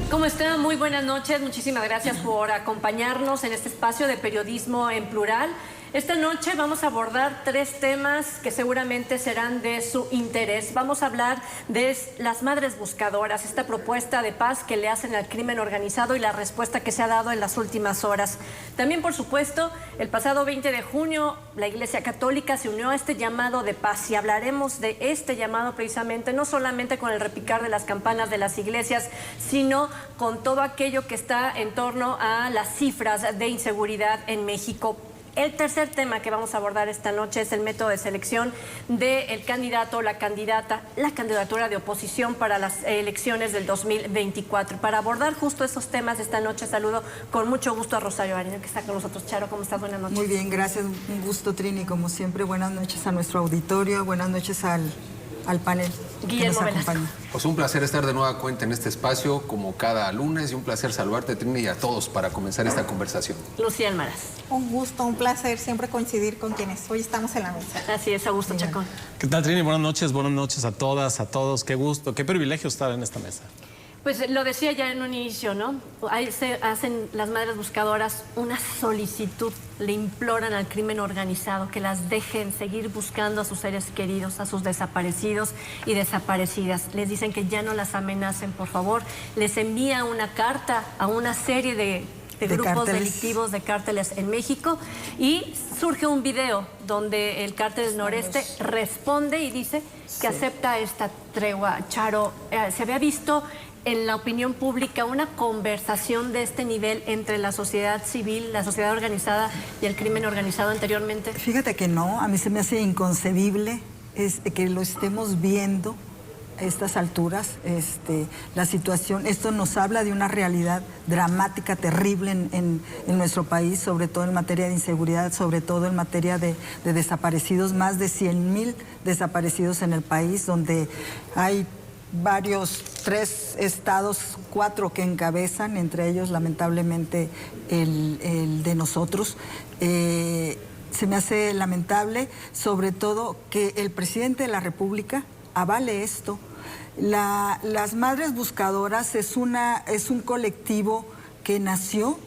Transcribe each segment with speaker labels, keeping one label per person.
Speaker 1: ¿Cómo están? Muy buenas noches. Muchísimas gracias por acompañarnos en este espacio de periodismo en plural. Esta noche vamos a abordar 3 temas que seguramente serán de su interés. Vamos a hablar de las madres buscadoras, esta propuesta de paz que le hacen al crimen organizado y la respuesta que se ha dado en las últimas horas. También, por supuesto, el pasado 20 de junio, la Iglesia Católica se unió a este llamado de paz y hablaremos de este llamado precisamente, no solamente con el repicar de las campanas de las iglesias, sino con todo aquello que está en torno a las cifras de inseguridad en México. El tercer tema que vamos a abordar esta noche es el método de selección del candidato o la candidatura de oposición para las elecciones del 2024. Para abordar justo esos temas esta noche, saludo con mucho gusto a Rosario Arena, que está con nosotros. Charo, ¿cómo estás? Buenas noches.
Speaker 2: Muy bien, gracias. Un gusto, Trini, como siempre. Buenas noches a nuestro auditorio, buenas noches al panel que nos acompaña.
Speaker 3: Pues un placer estar de nueva cuenta en este espacio, como cada lunes, y un placer saludarte, Trini, y a todos para comenzar esta conversación.
Speaker 1: Lucía Almaraz.
Speaker 4: Un gusto, un placer siempre coincidir con quienes hoy estamos en la mesa.
Speaker 1: Así es, Augusto Chacón.
Speaker 5: ¿Qué tal, Trini? Buenas noches a todas, a todos. Qué gusto, qué privilegio estar en esta mesa.
Speaker 1: Pues lo decía ya en un inicio, ¿no? Ahí se hacen las madres buscadoras una solicitud, le imploran al crimen organizado que las dejen seguir buscando a sus seres queridos, a sus desaparecidos y desaparecidas. Les dicen que ya no las amenacen, por favor. Les envía una carta a una serie de grupos delictivos de cárteles en México y surge un video donde el cártel del Noreste responde y dice que acepta esta tregua. Charo, se había visto en la opinión pública una conversación de este nivel entre la sociedad civil, la sociedad organizada y el crimen organizado anteriormente.
Speaker 2: Fíjate que no, a mí se me hace inconcebible que lo estemos viendo a estas alturas, la situación. Esto nos habla de una realidad dramática, terrible en nuestro país, sobre todo en materia de inseguridad, sobre todo en materia de desaparecidos, más de 100,000 desaparecidos en el país, donde hay 3 estados, 4 que encabezan, entre ellos lamentablemente el de nosotros. Se me hace lamentable, sobre todo, que el presidente de la República avale esto. Las Madres Buscadoras es un colectivo que nació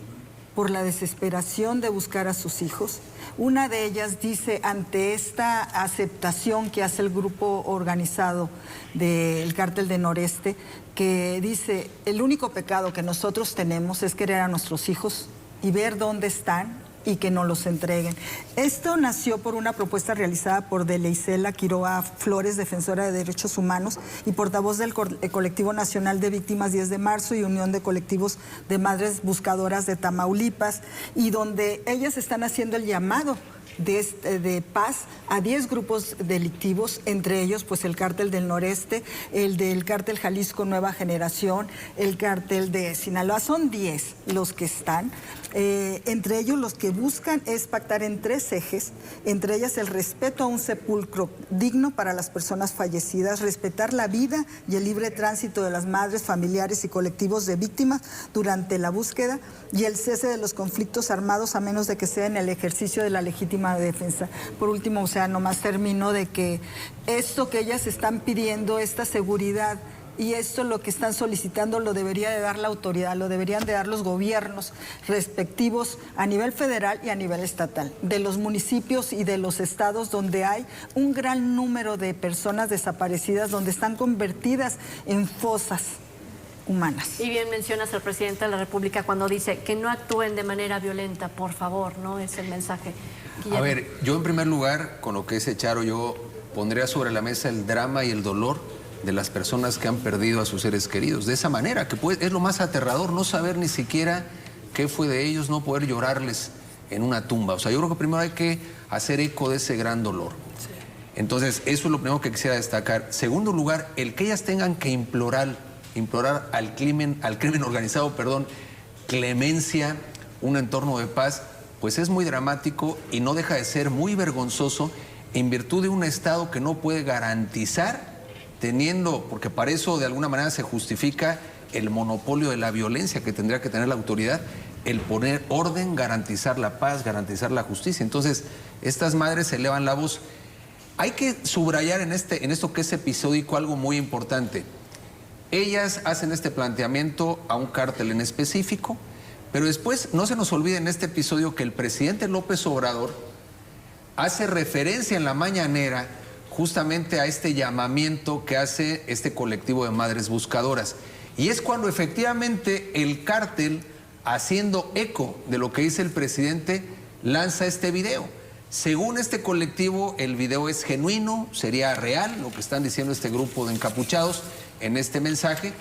Speaker 2: por la desesperación de buscar a sus hijos. Una de ellas dice, ante esta aceptación que hace el grupo organizado del Cártel de Noreste, que dice, el único pecado que nosotros tenemos es querer a nuestros hijos y ver dónde están y que nos los entreguen. Esto nació por una propuesta realizada por Deleisela Quiroga Flores, defensora de derechos humanos y portavoz del Colectivo Nacional de Víctimas 10 de marzo y Unión de Colectivos de Madres Buscadoras de Tamaulipas, y donde ellas están haciendo el llamado de paz a 10 grupos delictivos, entre ellos pues el Cártel del Noreste, el del Cártel Jalisco Nueva Generación, el Cártel de Sinaloa. Son 10 los que están. Entre ellos los que buscan es pactar en 3 ejes, entre ellas el respeto a un sepulcro digno para las personas fallecidas, respetar la vida y el libre tránsito de las madres, familiares y colectivos de víctimas durante la búsqueda, y el cese de los conflictos armados a menos de que sea en el ejercicio de la legítima defensa. Por último, nomás termino de que esto que ellas están pidiendo, esta seguridad, y esto lo que están solicitando lo debería de dar la autoridad, lo deberían de dar los gobiernos respectivos a nivel federal y a nivel estatal, de los municipios y de los estados donde hay un gran número de personas desaparecidas, donde están convertidas en fosas humanas.
Speaker 1: Y bien mencionas al presidente de la República cuando dice que no actúen de manera violenta, por favor, ¿no? Es el mensaje. Guillermo.
Speaker 3: A ver, yo en primer lugar, con lo que dice Charo, yo pondría sobre la mesa el drama y el dolor de las personas que han perdido a sus seres queridos. De esa manera, que es lo más aterrador, no saber ni siquiera qué fue de ellos, no poder llorarles en una tumba. O sea, yo creo que primero hay que hacer eco de ese gran dolor. Sí. Entonces, eso es lo primero que quisiera destacar. Segundo lugar, el que ellas tengan que implorar al crimen organizado, clemencia, un entorno de paz, pues es muy dramático y no deja de ser muy vergonzoso en virtud de un Estado que no puede garantizar, porque para eso de alguna manera se justifica el monopolio de la violencia que tendría que tener la autoridad, el poner orden, garantizar la paz, garantizar la justicia. Entonces, estas madres elevan la voz. Hay que subrayar en esto que es episódico algo muy importante. Ellas hacen este planteamiento a un cártel en específico, pero después no se nos olvide en este episodio que el presidente López Obrador hace referencia en la mañanera justamente a este llamamiento que hace este colectivo de madres buscadoras. Y es cuando efectivamente el cártel, haciendo eco de lo que dice el presidente, lanza este video. Según este colectivo, el video es genuino, sería real, lo que están diciendo este grupo de encapuchados en este mensaje.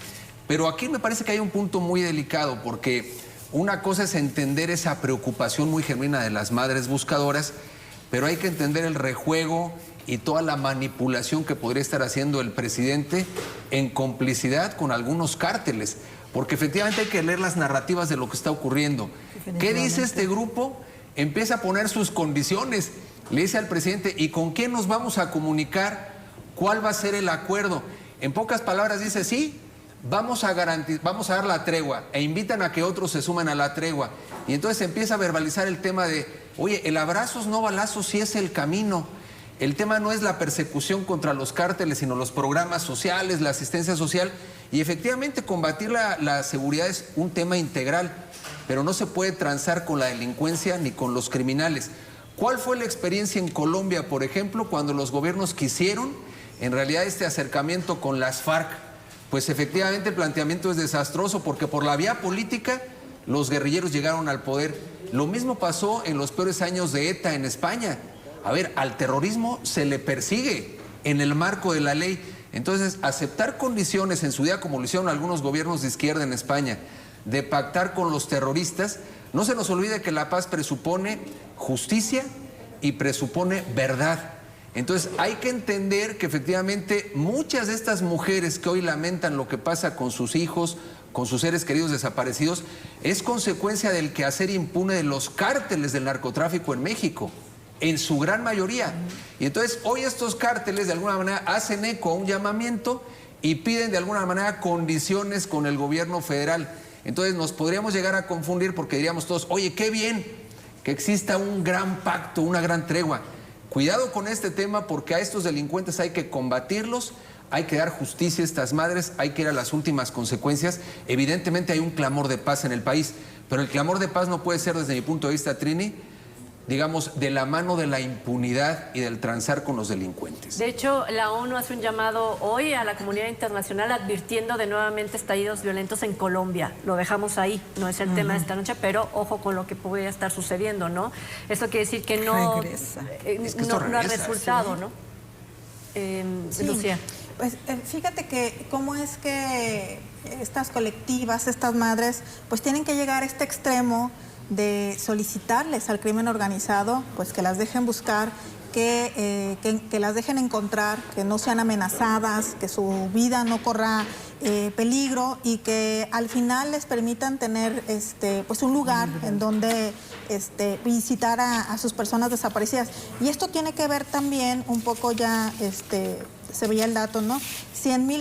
Speaker 3: Pero aquí me parece que hay un punto muy delicado, porque una cosa es entender esa preocupación muy genuina de las madres buscadoras, pero hay que entender el rejuego y toda la manipulación que podría estar haciendo el presidente en complicidad con algunos cárteles, porque efectivamente hay que leer las narrativas de lo que está ocurriendo. ¿Qué dice este grupo? Empieza a poner sus condiciones. Le dice al presidente, ¿y con quién nos vamos a comunicar? ¿Cuál va a ser el acuerdo? En pocas palabras dice, sí, vamos a dar la tregua, e invitan a que otros se sumen a la tregua. Y entonces empieza a verbalizar el tema de, oye, el abrazos no balazos sí es el camino. El tema no es la persecución contra los cárteles, sino los programas sociales, la asistencia social. Y efectivamente combatir la seguridad es un tema integral, pero no se puede transar con la delincuencia ni con los criminales. ¿Cuál fue la experiencia en Colombia, por ejemplo, cuando los gobiernos quisieron en realidad este acercamiento con las FARC? Pues efectivamente el planteamiento es desastroso, porque por la vía política los guerrilleros llegaron al poder. Lo mismo pasó en los peores años de ETA en España. A ver, al terrorismo se le persigue en el marco de la ley. Entonces, aceptar condiciones en su día, como lo hicieron algunos gobiernos de izquierda en España, de pactar con los terroristas, no se nos olvide que la paz presupone justicia y presupone verdad. Entonces, hay que entender que efectivamente muchas de estas mujeres que hoy lamentan lo que pasa con sus hijos, con sus seres queridos desaparecidos, es consecuencia del quehacer impune de los cárteles del narcotráfico en México, en su gran mayoría. Y entonces hoy estos cárteles de alguna manera hacen eco a un llamamiento y piden de alguna manera condiciones con el gobierno federal. Entonces nos podríamos llegar a confundir, porque diríamos todos, oye, qué bien que exista un gran pacto, una gran tregua. Cuidado con este tema, porque a estos delincuentes hay que combatirlos, hay que dar justicia a estas madres, hay que ir a las últimas consecuencias. Evidentemente hay un clamor de paz en el país, pero el clamor de paz no puede ser, desde mi punto de vista, Trini, digamos, de la mano de la impunidad y del transar con los delincuentes.
Speaker 1: De hecho, la ONU hace un llamado hoy a la comunidad internacional advirtiendo de nuevamente estallidos violentos en Colombia. Lo dejamos ahí, no es el tema de esta noche, pero ojo con lo que podría estar sucediendo, ¿no? Esto quiere decir que no, no ha resultado, ¿no?
Speaker 4: Sí.
Speaker 1: Lucía.
Speaker 4: Pues fíjate que cómo es que estas colectivas, estas madres, pues tienen que llegar a este extremo de solicitarles al crimen organizado, pues que las dejen buscar, que las dejen encontrar, que no sean amenazadas, que su vida no corra peligro, y que al final les permitan tener pues un lugar en donde visitar a sus personas desaparecidas. Y esto tiene que ver también un poco ya, se veía el dato, ¿no?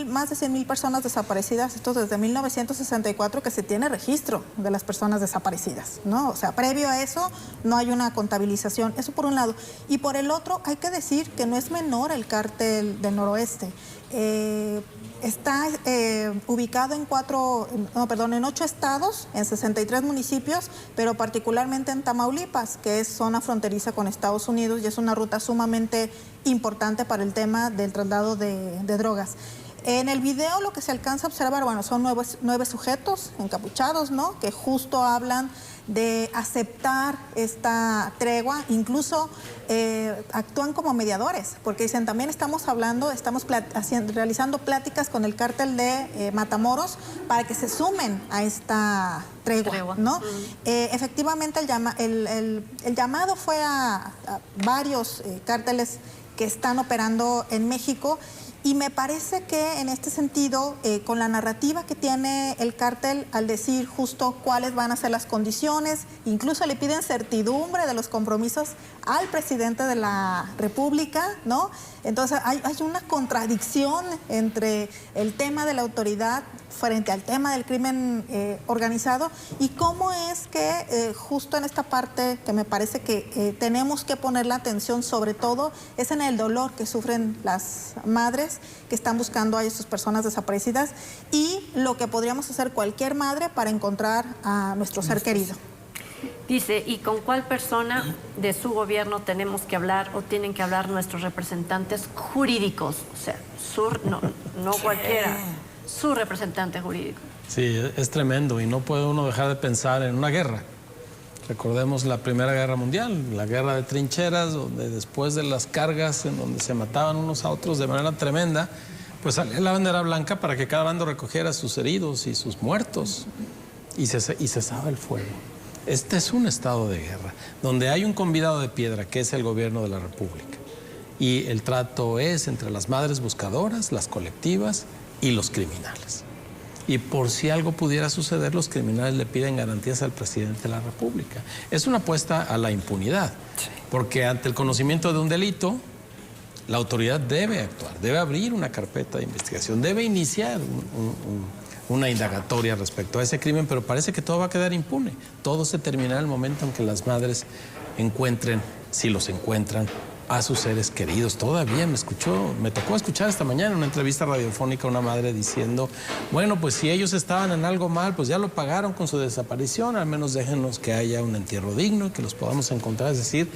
Speaker 4: Más de 100,000 personas desaparecidas, esto desde 1964 que se tiene registro de las personas desaparecidas, ¿no? O sea, previo a eso no hay una contabilización, eso por un lado. Y por el otro, hay que decir que no es menor el cártel del noroeste. Está ubicado en 8 estados, en 63 municipios, pero particularmente en Tamaulipas, que es zona fronteriza con Estados Unidos y es una ruta sumamente importante para el tema del traslado de drogas. En el video lo que se alcanza a observar, bueno, son 9 sujetos encapuchados, ¿no? Que justo hablan de aceptar esta tregua, incluso actúan como mediadores, porque dicen, también estamos realizando pláticas con el cártel de Matamoros para que se sumen a esta tregua, ¿no? Efectivamente el llamado fue a varios cárteles que están operando en México. Y me parece que en este sentido, con la narrativa que tiene el cártel al decir justo cuáles van a ser las condiciones, incluso le piden certidumbre de los compromisos al presidente de la República, ¿no? Entonces hay una contradicción entre el tema de la autoridad frente al tema del crimen organizado y cómo es que justo en esta parte que me parece que tenemos que poner la atención sobre todo es en el dolor que sufren las madres que están buscando a sus personas desaparecidas y lo que podríamos hacer cualquier madre para encontrar a nuestro ser querido.
Speaker 1: Dice, ¿y con cuál persona de su gobierno tenemos que hablar o tienen que hablar nuestros representantes jurídicos? O sea, no cualquiera, su representante jurídico.
Speaker 5: Sí, es tremendo y no puede uno dejar de pensar en una guerra. Recordemos la Primera Guerra Mundial, la guerra de trincheras, donde después de las cargas en donde se mataban unos a otros de manera tremenda, pues salía la bandera blanca para que cada bando recogiera sus heridos y sus muertos y cesaba el fuego. Este es un estado de guerra, donde hay un convidado de piedra, que es el gobierno de la República. Y el trato es entre las madres buscadoras, las colectivas y los criminales. Y por si algo pudiera suceder, los criminales le piden garantías al presidente de la República. Es una apuesta a la impunidad, porque ante el conocimiento de un delito, la autoridad debe actuar, debe abrir una carpeta de investigación, debe iniciar una indagatoria respecto a ese crimen, pero parece que todo va a quedar impune. Todo se terminará en el momento en que las madres encuentren, si los encuentran, a sus seres queridos. Todavía me tocó escuchar esta mañana en una entrevista radiofónica una madre diciendo, bueno, pues si ellos estaban en algo mal, pues ya lo pagaron con su desaparición, al menos déjenos que haya un entierro digno, que los podamos encontrar. Es decir,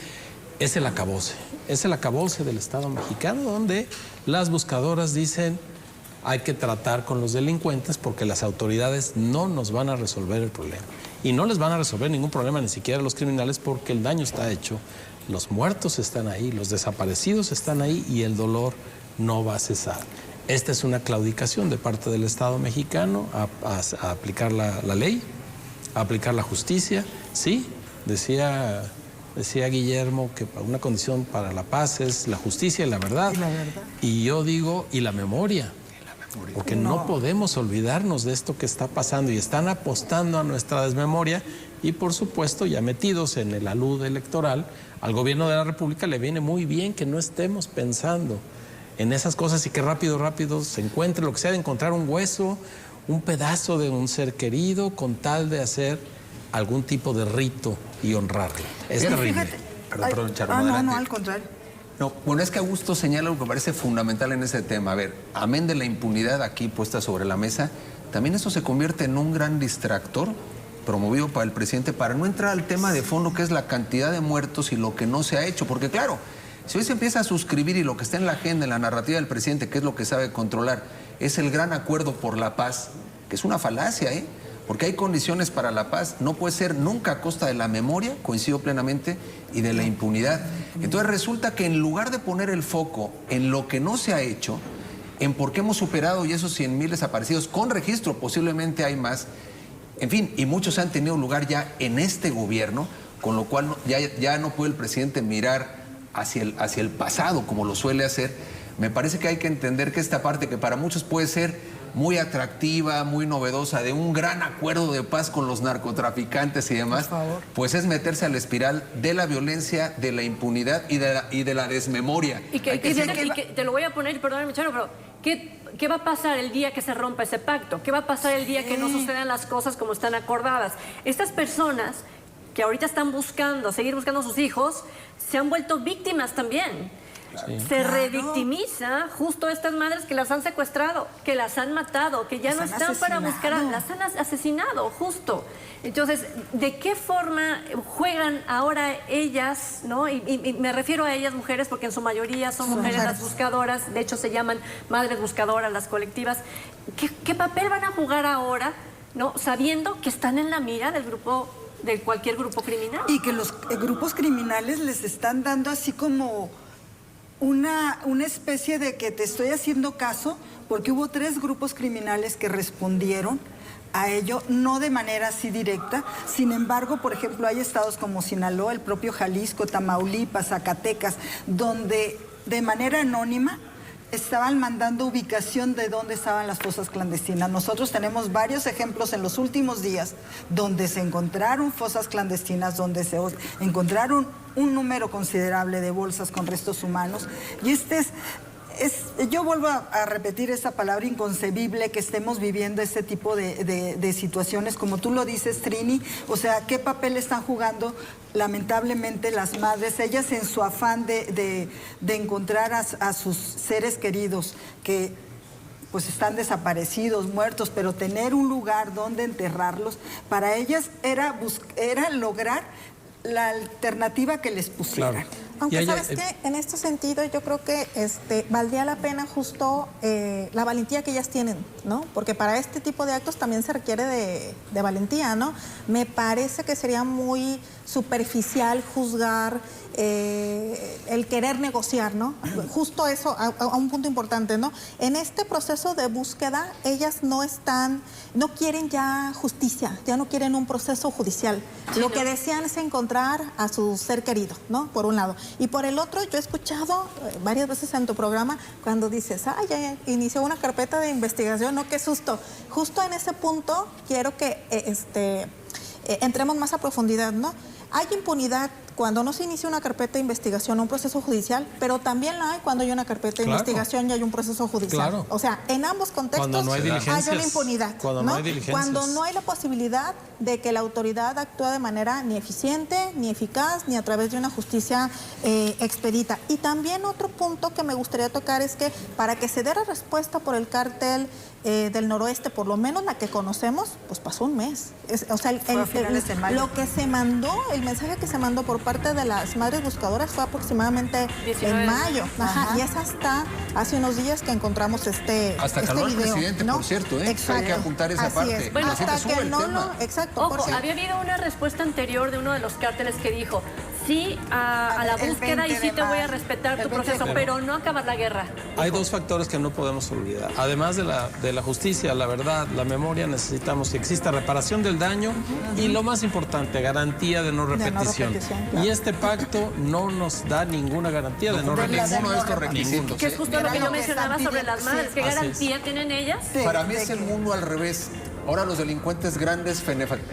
Speaker 5: es el acabose del Estado mexicano, donde las buscadoras dicen, hay que tratar con los delincuentes porque las autoridades no nos van a resolver el problema. Y no les van a resolver ningún problema, ni siquiera a los criminales, porque el daño está hecho, los muertos están ahí, los desaparecidos están ahí y el dolor no va a cesar. Esta es una claudicación de parte del Estado mexicano a aplicar la ley, a aplicar la justicia. Sí, decía Guillermo que una condición para la paz es la justicia y la verdad. Y yo digo, y la memoria. Porque no podemos olvidarnos de esto que está pasando y están apostando a nuestra desmemoria y por supuesto ya metidos en el alud electoral, al gobierno de la República le viene muy bien que no estemos pensando en esas cosas y que rápido se encuentre lo que sea de encontrar un hueso, un pedazo de un ser querido con tal de hacer algún tipo de rito y honrarlo. Es terrible.
Speaker 3: Perdón, Charo,
Speaker 2: no, al contrario.
Speaker 3: No, bueno, es que Augusto señala algo que me parece fundamental en ese tema. A ver, amén de la impunidad aquí puesta sobre la mesa, también esto se convierte en un gran distractor promovido para el presidente para no entrar al tema de fondo que es la cantidad de muertos y lo que no se ha hecho. Porque claro, si hoy se empieza a suscribir y lo que está en la agenda, en la narrativa del presidente, que es lo que sabe controlar, es el gran acuerdo por la paz, que es una falacia, porque hay condiciones para la paz, no puede ser nunca a costa de la memoria, coincido plenamente, y de la impunidad. Entonces resulta que en lugar de poner el foco en lo que no se ha hecho, en por qué hemos superado y esos 100,000 desaparecidos, con registro posiblemente hay más, en fin, y muchos han tenido lugar ya en este gobierno, con lo cual ya no puede el presidente mirar hacia el pasado como lo suele hacer. Me parece que hay que entender que esta parte que para muchos puede ser muy atractiva, muy novedosa, de un gran acuerdo de paz con los narcotraficantes y demás, pues es meterse a la espiral de la violencia, de la impunidad y de la desmemoria.
Speaker 1: Y que te lo voy a poner, perdóname, Charo, pero ¿qué va a pasar el día que se rompa ese pacto? ¿Qué va a pasar el día que no sucedan las cosas como están acordadas? Estas personas que ahorita están seguir buscando a sus hijos, se han vuelto víctimas también. Sí. Se revictimiza justo a estas madres que las han secuestrado, que las han matado, que ya no están para buscar, las han asesinado, justo. Entonces, ¿de qué forma juegan ahora ellas, no? Y me refiero a ellas mujeres porque en su mayoría son mujeres las buscadoras, de hecho se llaman madres buscadoras, las colectivas. ¿Qué papel van a jugar ahora, no? Sabiendo que están en la mira del grupo, de cualquier grupo criminal.
Speaker 2: Y que los grupos criminales les están dando así como una especie de que te estoy haciendo caso, porque hubo 3 grupos criminales que respondieron a ello, no de manera así directa. Sin embargo, por ejemplo, hay estados como Sinaloa, el propio Jalisco, Tamaulipas, Zacatecas, donde de manera anónima estaban mandando ubicación de dónde estaban las fosas clandestinas. Nosotros tenemos varios ejemplos en los últimos días donde se encontraron fosas clandestinas, donde se encontraron un número considerable de bolsas con restos humanos. Y Yo vuelvo a repetir esa palabra inconcebible, que estemos viviendo este tipo de situaciones, como tú lo dices, Trini. O sea, ¿qué papel están jugando lamentablemente las madres? Ellas en su afán de encontrar a sus seres queridos que pues están desaparecidos, muertos, pero tener un lugar donde enterrarlos, para ellas era lograr la alternativa que les pusieran.
Speaker 5: Claro.
Speaker 4: Aunque sabes que en este sentido yo creo que valdría la pena justo la valentía que ellas tienen, ¿no? Porque para este tipo de actos también se requiere de valentía, ¿no? Me parece que sería muy superficial juzgar el querer negociar, ¿no? Justo eso, a un punto importante, ¿no? En este proceso de búsqueda, ellas no quieren ya justicia, ya no quieren un proceso judicial. Sí, lo que desean es encontrar a su ser querido, ¿no? Por un lado. Y por el otro, yo he escuchado varias veces en tu programa cuando dices, ya inició una carpeta de investigación, ¿no? Qué susto. Justo en ese punto quiero que entremos más a profundidad, ¿no? Hay impunidad cuando no se inicia una carpeta de investigación o un proceso judicial, pero también la hay cuando hay una carpeta de investigación y hay un proceso judicial. Claro. O sea, en ambos contextos
Speaker 5: cuando no hay
Speaker 4: una impunidad.
Speaker 5: Cuando no hay diligencias.
Speaker 4: Cuando no hay la posibilidad de que la autoridad actúe de manera ni eficiente, ni eficaz, ni a través de una justicia expedita. Y también otro punto que me gustaría tocar es que para que se dé la respuesta por el cártel del noroeste, por lo menos la que conocemos, pues pasó un mes. O sea, lo que se mandó, el mensaje que se mandó por parte de las madres buscadoras fue aproximadamente en mayo. Ajá. Y es hasta hace unos días que encontramos
Speaker 3: hasta caló al presidente, ¿no? Por cierto,
Speaker 4: Exacto.
Speaker 3: Hay que apuntar esa parte.
Speaker 1: Bueno,
Speaker 4: hasta que exacto.
Speaker 1: Ojo, había habido una respuesta anterior de uno de los cárteles que dijo, sí a la búsqueda y sí te voy a respetar tu proceso, pero no acabar la guerra.
Speaker 5: Hay dos factores que no podemos olvidar. Además de la justicia, la verdad, la memoria, necesitamos que exista reparación del daño y lo más importante, garantía de no repetición. Y este pacto no nos da ninguna garantía de no repetición.
Speaker 3: Ninguno de estos requisitos.
Speaker 1: Que es justo lo que yo mencionaba sobre las madres. ¿Qué garantía tienen ellas?
Speaker 3: Para mí es el mundo al revés. Ahora los delincuentes grandes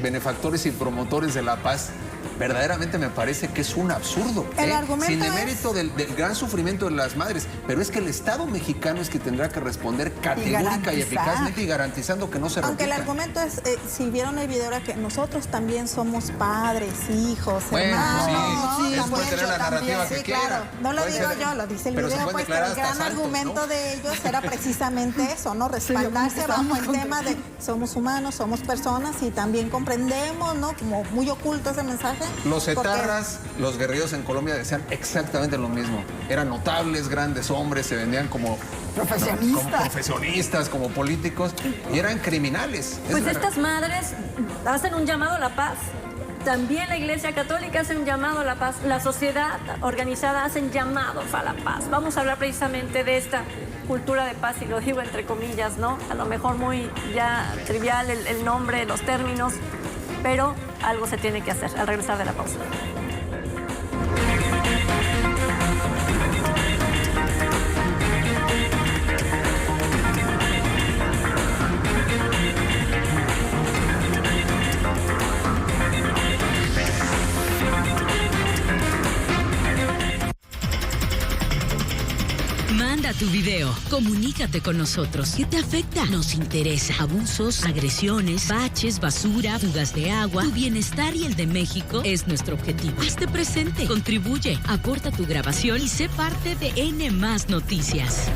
Speaker 3: benefactores y promotores de la paz, verdaderamente me parece que es un absurdo.
Speaker 4: El argumento
Speaker 3: sin demérito del gran sufrimiento de las madres, pero es que el Estado mexicano es que tendrá que responder categórica y eficazmente y garantizando que no se repita.
Speaker 4: Aunque el argumento es, si vieron el video, era que nosotros también somos padres, hijos, hermanos.
Speaker 3: Sí, puede tener la narrativa que quiera.
Speaker 4: Claro. No lo digo yo, lo dice el video, pues, pero el gran argumento de ellos era precisamente eso, ¿no? Respaldarse bajo el tema de somos humanos, somos personas y también comprendemos, ¿no? Como muy oculto ese mensaje.
Speaker 3: Los etarras, los guerrilleros en Colombia decían exactamente lo mismo. Eran notables, grandes hombres, se vendían como profesionistas, como políticos y eran criminales.
Speaker 1: Pues estas madres hacen un llamado a la paz. También la Iglesia Católica hace un llamado a la paz. La sociedad organizada hacen llamados a la paz. Vamos a hablar precisamente de esta cultura de paz, y lo digo entre comillas, ¿no? A lo mejor muy ya trivial el nombre, los términos, pero algo se tiene que hacer al regresar de la pausa.
Speaker 6: Manda tu video, comunícate con nosotros. ¿Qué te afecta? Nos interesa. Abusos, agresiones, baches, basura, fugas de agua. Tu bienestar y el de México es nuestro objetivo. Hazte presente, contribuye, aporta tu grabación y sé parte de N+ Noticias.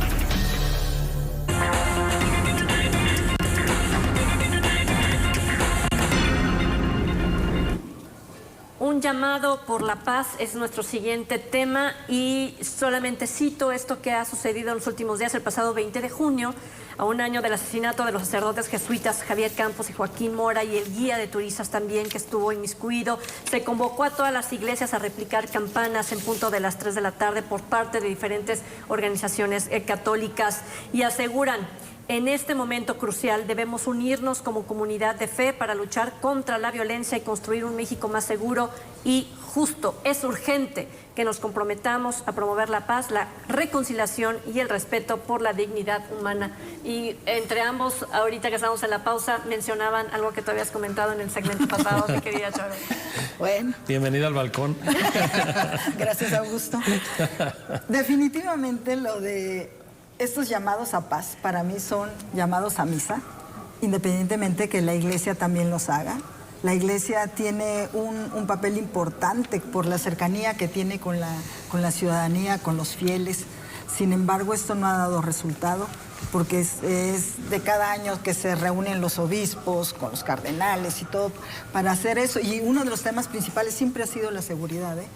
Speaker 1: Un llamado por la paz es nuestro siguiente tema y solamente cito esto que ha sucedido en los últimos días. El pasado 20 de junio, a un año del asesinato de los sacerdotes jesuitas Javier Campos y Joaquín Mora y el guía de turistas también que estuvo inmiscuido, se convocó a todas las iglesias a replicar campanas en punto de las 3 de la tarde por parte de diferentes organizaciones católicas y aseguran: en este momento crucial debemos unirnos como comunidad de fe para luchar contra la violencia y construir un México más seguro y justo. Es urgente que nos comprometamos a promover la paz, la reconciliación y el respeto por la dignidad humana. Y entre ambos, ahorita que estamos en la pausa, mencionaban algo que tú habías comentado en el segmento pasado, mi querida Charo.
Speaker 2: Bueno.
Speaker 5: Bienvenida al balcón.
Speaker 2: Gracias, Augusto. Definitivamente lo de estos llamados a paz para mí son llamados a misa, independientemente que la iglesia también los haga. La iglesia tiene un papel importante por la cercanía que tiene con la ciudadanía, con los fieles. Sin embargo, esto no ha dado resultado, porque es de cada año que se reúnen los obispos con los cardenales y todo para hacer eso. Y uno de los temas principales siempre ha sido la seguridad, ¿eh?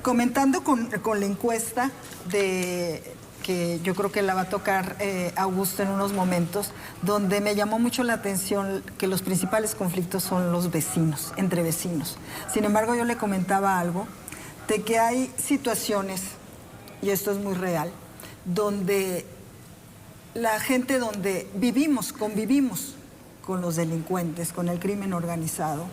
Speaker 2: Comentando con la encuesta que yo creo que la va a tocar Augusto en unos momentos, donde me llamó mucho la atención que los principales conflictos son los vecinos, entre vecinos. Sin embargo, yo le comentaba algo de que hay situaciones, y esto es muy real, donde la gente donde convivimos con los delincuentes, con el crimen organizado,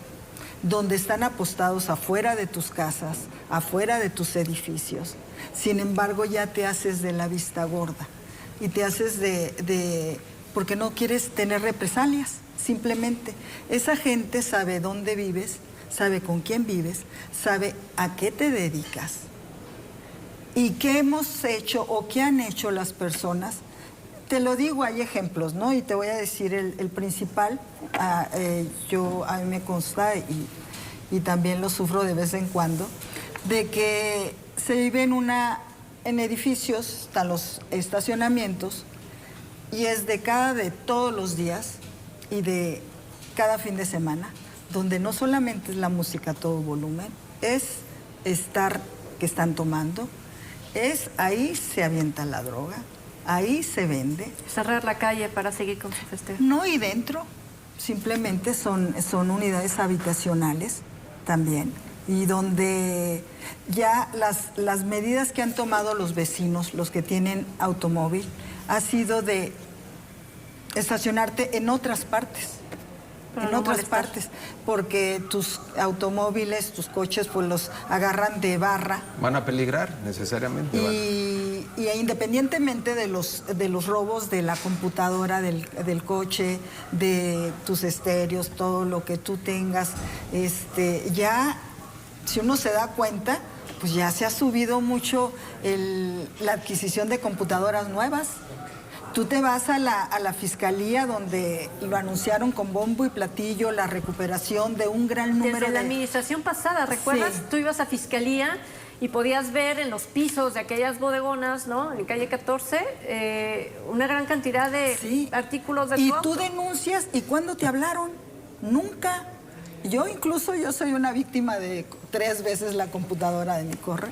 Speaker 2: donde están apostados afuera de tus casas, afuera de tus edificios. Sin embargo, ya te haces de la vista gorda y te haces porque no quieres tener represalias, simplemente. Esa gente sabe dónde vives, sabe con quién vives, sabe a qué te dedicas y qué hemos hecho o qué han hecho las personas. Te lo digo, hay ejemplos, ¿no? Y te voy a decir el principal. A mí me consta y también lo sufro de vez en cuando, de que se vive en edificios, están los estacionamientos, y es de todos los días y de cada fin de semana, donde no solamente es la música a todo volumen, es que están tomando, ahí se avienta la droga. Ahí se vende.
Speaker 1: Cerrar la calle para seguir con su festejo.
Speaker 2: No, y dentro simplemente son unidades habitacionales también, y donde ya las medidas que han tomado los vecinos, los que tienen automóvil, ha sido de estacionarte en otras partes. Porque tus automóviles, tus coches, pues los agarran de barra.
Speaker 3: Van a peligrar necesariamente.
Speaker 2: Y independientemente de los robos de la computadora, del coche, de tus estéreos, todo lo que tú tengas, ya, si uno se da cuenta, pues ya se ha subido mucho la adquisición de computadoras nuevas. Tú te vas a la fiscalía, donde lo anunciaron con bombo y platillo, la recuperación de un gran número
Speaker 1: Desde la administración pasada, ¿recuerdas?
Speaker 2: Sí.
Speaker 1: Tú ibas a fiscalía y podías ver en los pisos de aquellas bodegonas, ¿no? En calle 14, una gran cantidad de artículos de
Speaker 2: Y tú denuncias, ¿y cuándo te hablaron? Nunca. Yo soy una víctima de 3 veces la computadora de mi coche.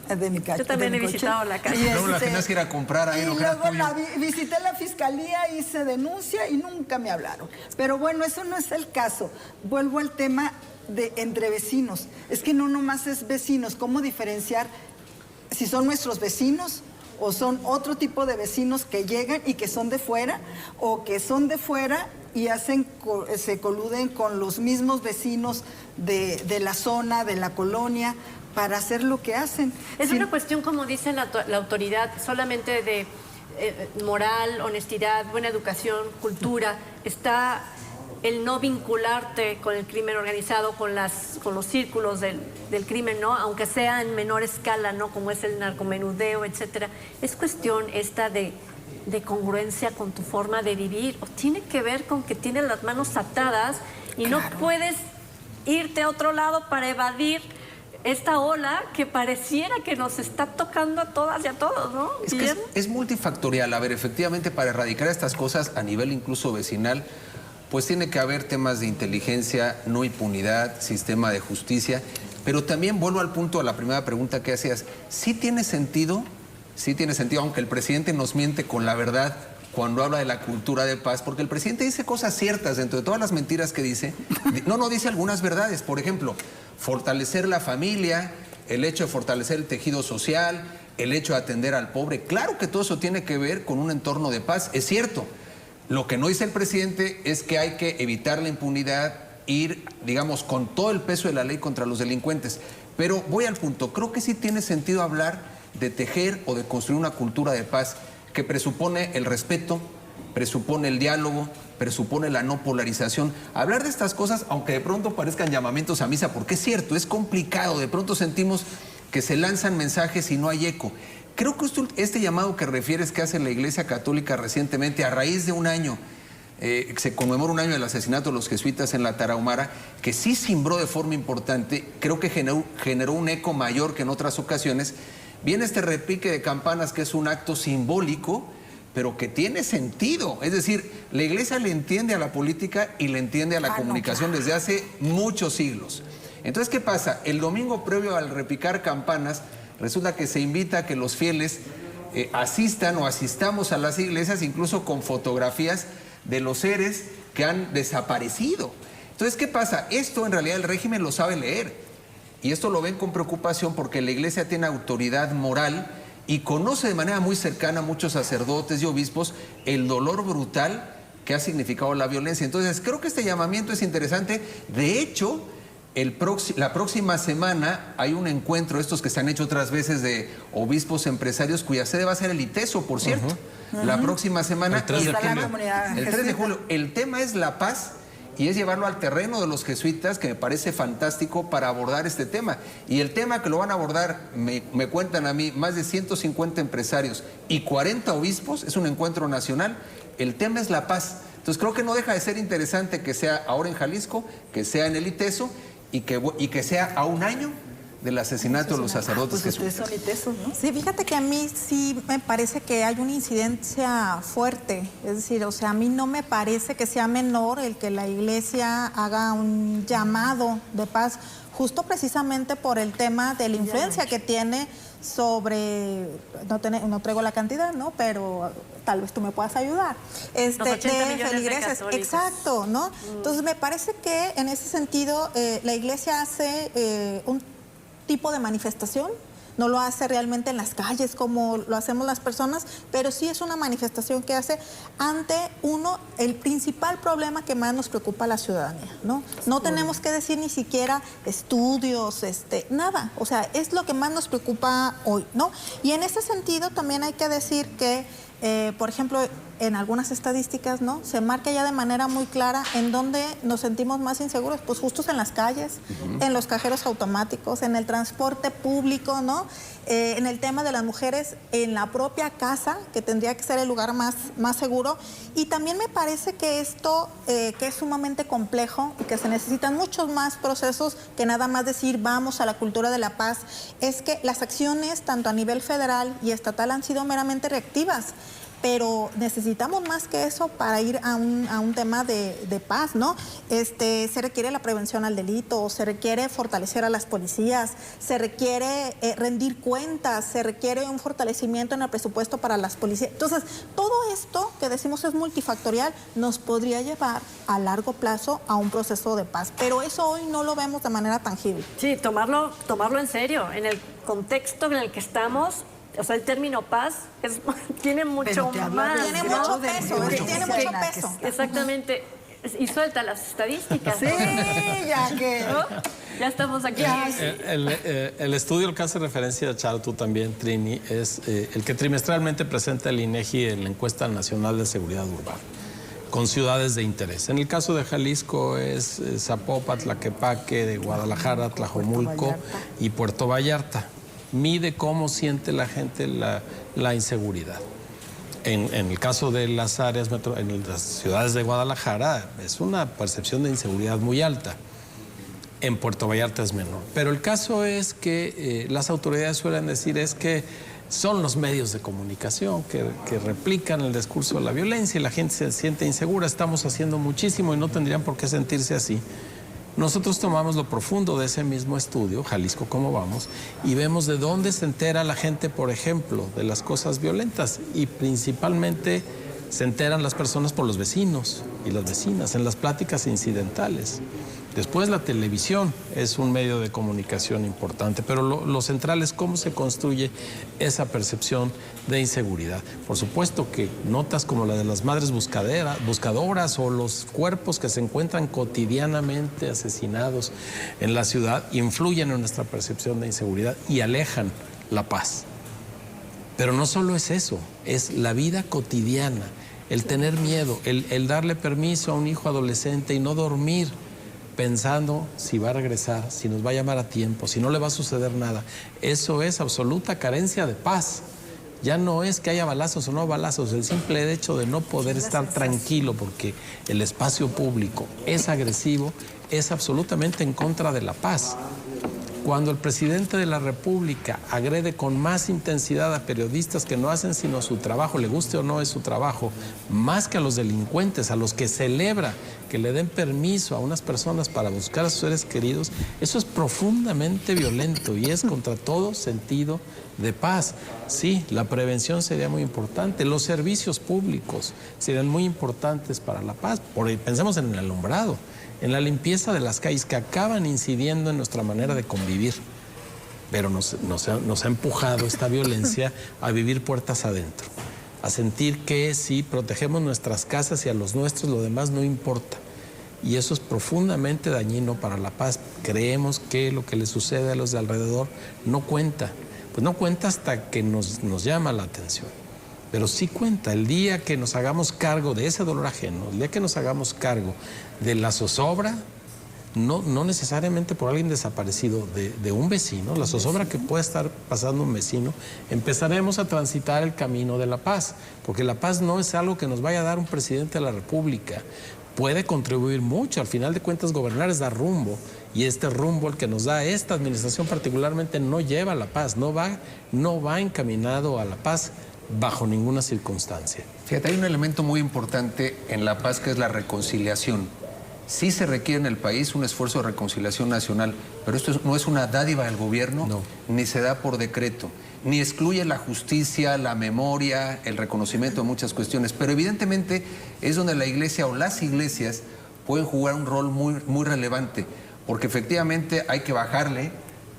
Speaker 1: Yo también he visitado la calle.
Speaker 3: Luego la tenías que ir a comprar ahí.
Speaker 2: Y luego visité la fiscalía, hice denuncia y nunca me hablaron. Pero bueno, eso no es el caso. Vuelvo al tema de entre vecinos. Es que no nomás es vecinos. ¿Cómo diferenciar si son nuestros vecinos o son otro tipo de vecinos que llegan y que son de fuera, o que son de fuera y se coluden con los mismos vecinos de la zona, de la colonia, para hacer lo que hacen?
Speaker 1: Es una cuestión, como dice la autoridad, solamente de moral, honestidad, buena educación, cultura. Está el no vincularte con el crimen organizado, con los círculos del crimen, ¿no? Aunque sea en menor escala, ¿no? Como es el narcomenudeo, etcétera. Es cuestión esta de congruencia con tu forma de vivir, o tiene que ver con que tienes las manos atadas y no puedes irte a otro lado para evadir esta ola que pareciera que nos está tocando a todas y a todos, ¿no?
Speaker 3: Es que es multifactorial. A ver, efectivamente, para erradicar estas cosas a nivel incluso vecinal, pues tiene que haber temas de inteligencia, no impunidad, sistema de justicia, pero también vuelvo al punto, a la primera pregunta que hacías. Sí tiene sentido, aunque el presidente nos miente con la verdad cuando habla de la cultura de paz, porque el presidente dice cosas ciertas dentro de todas las mentiras que dice. No dice algunas verdades. Por ejemplo, fortalecer la familia, el hecho de fortalecer el tejido social, el hecho de atender al pobre. Claro que todo eso tiene que ver con un entorno de paz, es cierto. Lo que no dice el presidente es que hay que evitar la impunidad, ir, digamos, con todo el peso de la ley contra los delincuentes. Pero voy al punto, creo que sí tiene sentido hablar de tejer o de construir una cultura de paz que presupone el respeto, presupone el diálogo, presupone la no polarización. Hablar de estas cosas, aunque de pronto parezcan llamamientos a misa, porque es cierto, es complicado, de pronto sentimos que se lanzan mensajes y no hay eco. creo que este llamado que refieres que hace la Iglesia Católica recientemente, a raíz de un año, se conmemora un año del asesinato de los jesuitas en la Tarahumara, que sí cimbró de forma importante, creo que generó un eco mayor que en otras ocasiones. Viene este repique de campanas que es un acto simbólico, pero que tiene sentido. Es decir, la Iglesia le entiende a la política y le entiende a la comunicación desde hace muchos siglos. Entonces, ¿qué pasa? El domingo previo al repicar campanas, resulta que se invita a que los fieles asistan o asistamos a las iglesias, incluso con fotografías de los seres que han desaparecido. Entonces, ¿qué pasa? Esto en realidad el régimen lo sabe leer. Y esto lo ven con preocupación porque la Iglesia tiene autoridad moral y conoce de manera muy cercana a muchos sacerdotes y obispos el dolor brutal que ha significado la violencia. Entonces, creo que este llamamiento es interesante. De hecho, la próxima semana hay un encuentro, estos que se han hecho otras veces, de obispos empresarios, cuya sede va a ser el ITESO, por cierto. La próxima semana.
Speaker 5: El 3 de julio.
Speaker 3: El 3 de julio. El tema es la paz y es llevarlo al terreno de los jesuitas, que me parece fantástico para abordar este tema. Y el tema que lo van a abordar, me cuentan a mí, más de 150 empresarios y 40 obispos, es un encuentro nacional. El tema es la paz. Entonces creo que no deja de ser interesante que sea ahora en Jalisco, que sea en el ITESO y que sea a un año del asesinato de los sacerdotes jesuitas.
Speaker 4: ¿No? Sí, fíjate que a mí sí me parece que hay una incidencia fuerte. Es decir, o sea, a mí no me parece que sea menor el que la Iglesia haga un llamado de paz, justo precisamente por el tema de la influencia que tiene sobre, no traigo la cantidad, ¿no? Pero tal vez tú me puedas ayudar.
Speaker 1: Los 80 millones de
Speaker 4: iglesias,
Speaker 1: católicos.
Speaker 4: exacto, ¿no? Entonces me parece que en ese sentido la Iglesia hace un tipo de manifestación, no lo hace realmente en las calles como lo hacemos las personas, pero sí es una manifestación que hace ante el principal problema que más nos preocupa a la ciudadanía, ¿no? No tenemos que decir ni siquiera estudios, nada, o sea, es lo que más nos preocupa hoy, ¿no? Y en ese sentido también hay que decir que, por ejemplo, en algunas estadísticas, ¿no? Se marca ya de manera muy clara en dónde nos sentimos más inseguros, pues justos en las calles, en los cajeros automáticos, en el transporte público, ¿no? En el tema de las mujeres, en la propia casa, que tendría que ser el lugar más seguro. Y también me parece que esto, que es sumamente complejo y que se necesitan muchos más procesos que nada más decir vamos a la cultura de la paz, es que las acciones, tanto a nivel federal y estatal, han sido meramente reactivas. Pero necesitamos más que eso para ir a un tema de paz, ¿no? Se requiere la prevención al delito, se requiere fortalecer a las policías, se requiere rendir cuentas, se requiere un fortalecimiento en el presupuesto para las policías. Entonces, todo esto que decimos es multifactorial, nos podría llevar a largo plazo a un proceso de paz. Pero eso hoy no lo vemos de manera tangible.
Speaker 1: Sí, tomarlo en serio. En el contexto en el que estamos, o sea, el término paz tiene mucho más.
Speaker 4: Tiene mucho peso, tiene mucho peso.
Speaker 1: Exactamente. Y suelta las estadísticas.
Speaker 4: Sí, ya que...
Speaker 1: ¿no? Ya estamos aquí.
Speaker 5: El estudio al que hace referencia, Charo, tú también, Trini, es el que trimestralmente presenta el INEGI en la Encuesta Nacional de Seguridad Urbana, con ciudades de interés. En el caso de Jalisco es Zapopan, Tlaquepaque, de Guadalajara, Tlajomulco y Puerto Vallarta. Mide cómo siente la gente la inseguridad. En el caso de las áreas, en las ciudades de Guadalajara, es una percepción de inseguridad muy alta. En Puerto Vallarta es menor. Pero el caso es que las autoridades suelen decir es que son los medios de comunicación que replican el discurso de la violencia y la gente se siente insegura. Estamos haciendo muchísimo y no tendrían por qué sentirse así. Nosotros tomamos lo profundo de ese mismo estudio, Jalisco cómo vamos, y vemos de dónde se entera la gente, por ejemplo, de las cosas violentas. Y principalmente se enteran las personas por los vecinos y las vecinas, en las pláticas incidentales. Después la televisión es un medio de comunicación importante, pero lo central es cómo se construye esa percepción de inseguridad. Por supuesto que notas como la de las madres buscadoras o los cuerpos que se encuentran cotidianamente asesinados en la ciudad influyen en nuestra percepción de inseguridad y alejan la paz. Pero no solo es eso, es la vida cotidiana, el tener miedo, el darle permiso a un hijo adolescente y no dormir pensando si va a regresar, si nos va a llamar a tiempo, si no le va a suceder nada. Eso es absoluta carencia de paz. ya no es que haya balazos o no balazos, el simple hecho de no poder estar tranquilo porque el espacio público es agresivo, es absolutamente en contra de la paz. Cuando el presidente de la República agrede con más intensidad a periodistas que no hacen sino su trabajo, le guste o no es su trabajo, más que a los delincuentes, a los que celebra que le den permiso a unas personas para buscar a sus seres queridos, eso es profundamente violento y es contra todo sentido de paz. Sí, la prevención sería muy importante, los servicios públicos serían muy importantes para la paz. Pensemos en el alumbrado, en la limpieza de las calles que acaban incidiendo en nuestra manera de convivir. Pero nos ha empujado esta violencia a vivir puertas adentro, a sentir que si protegemos nuestras casas y a los nuestros, lo demás no importa. Y eso es profundamente dañino para la paz. Creemos que lo que le sucede a los de alrededor no cuenta. Pues no cuenta hasta que nos llama la atención. Pero sí cuenta el día que nos hagamos cargo de ese dolor ajeno, el día que nos hagamos cargo de la zozobra, no necesariamente por alguien desaparecido, de un vecino, la zozobra que puede estar pasando un vecino, empezaremos a transitar el camino de la paz, porque la paz no es algo que nos vaya a dar un presidente de la República, puede contribuir mucho, al final de cuentas gobernar es dar rumbo, y este rumbo el que nos da esta administración particularmente no lleva a la paz, no va encaminado a la paz bajo ninguna circunstancia.
Speaker 3: Fíjate, hay un elemento muy importante en la paz que es la reconciliación. Sí se requiere en el país un esfuerzo de reconciliación nacional, pero esto no es una dádiva del gobierno,
Speaker 5: no,
Speaker 3: ni se da por decreto, ni excluye la justicia, la memoria, el reconocimiento de muchas cuestiones, pero evidentemente es donde la iglesia o las iglesias pueden jugar un rol muy relevante, porque efectivamente hay que bajarle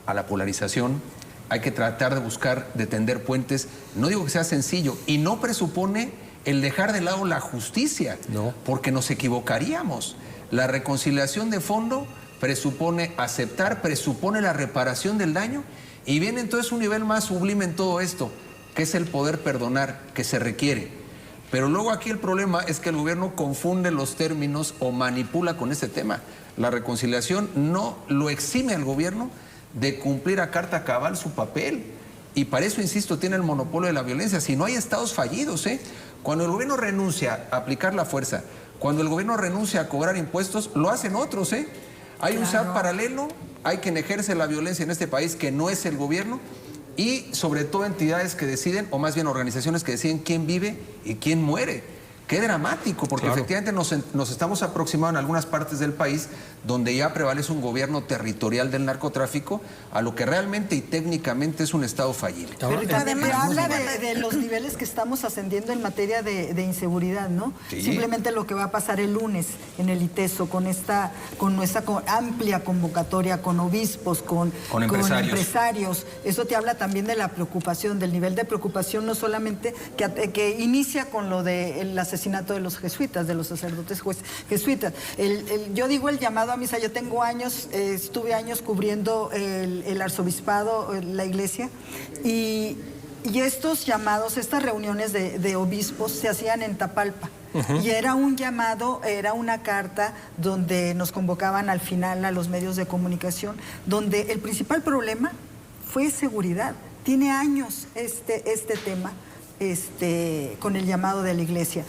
Speaker 3: a la polarización, hay que tratar de buscar, de tender puentes. No digo que sea sencillo y no presupone el dejar de lado la justicia,
Speaker 5: no,
Speaker 3: porque nos equivocaríamos. La reconciliación de fondo presupone aceptar, presupone la reparación del daño y viene entonces un nivel más sublime en todo esto, que es el poder perdonar que se requiere. Pero luego aquí el problema es que el gobierno confunde los términos o manipula con ese tema. La reconciliación no lo exime al gobierno de cumplir a carta cabal su papel. Y para eso, insisto, tiene el monopolio de la violencia. Si no hay estados fallidos, cuando el gobierno renuncia a aplicar la fuerza, cuando el gobierno renuncia a cobrar impuestos, lo hacen otros, Hay un SAT paralelo, hay quien ejerce la violencia en este país que no es el gobierno y sobre todo entidades que deciden, o más bien organizaciones que deciden quién vive y quién muere. Qué dramático, porque claro, efectivamente nos estamos aproximando en algunas partes del país donde ya prevalece un gobierno territorial del narcotráfico a lo que realmente y técnicamente es un estado fallido.
Speaker 2: Pero además habla de los niveles que estamos ascendiendo en materia de inseguridad, ¿no? Sí. Simplemente lo que va a pasar el lunes en el ITESO con nuestra amplia convocatoria, con obispos, con empresarios. Eso te habla también de la preocupación, del nivel de preocupación, no solamente que inicia con lo del asesinato de los jesuitas, de los sacerdotes jesuitas. Yo digo el llamado a misa. Yo tengo años, estuve años cubriendo el arzobispado, la iglesia, y estos llamados, estas reuniones de obispos se hacían en Tapalpa. Y era un llamado, era una carta donde nos convocaban al final a los medios de comunicación, donde el principal problema fue seguridad. Tiene años este tema. Con el llamado de la iglesia.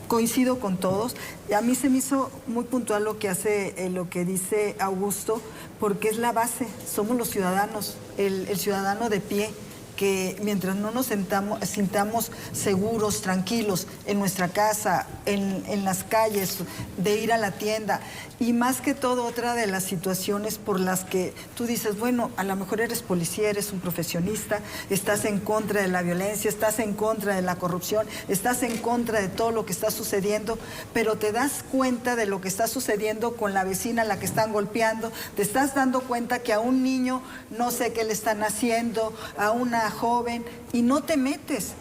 Speaker 2: Coincido con todos. A mí se me hizo muy puntual lo que dice Augusto, porque es la base. Somos los ciudadanos, el ciudadano de pie, que mientras no nos sintamos seguros, tranquilos en nuestra casa, en las calles, de ir a la tienda, y más que todo otra de las situaciones por las que tú dices, bueno, a lo mejor eres policía, eres un profesionista, estás en contra de la violencia, estás en contra de la corrupción, estás en contra de todo lo que está sucediendo, pero te das cuenta de lo que está sucediendo con la vecina a la que están golpeando, te estás dando cuenta que a un niño no sé qué le están haciendo, a una joven, y no te metes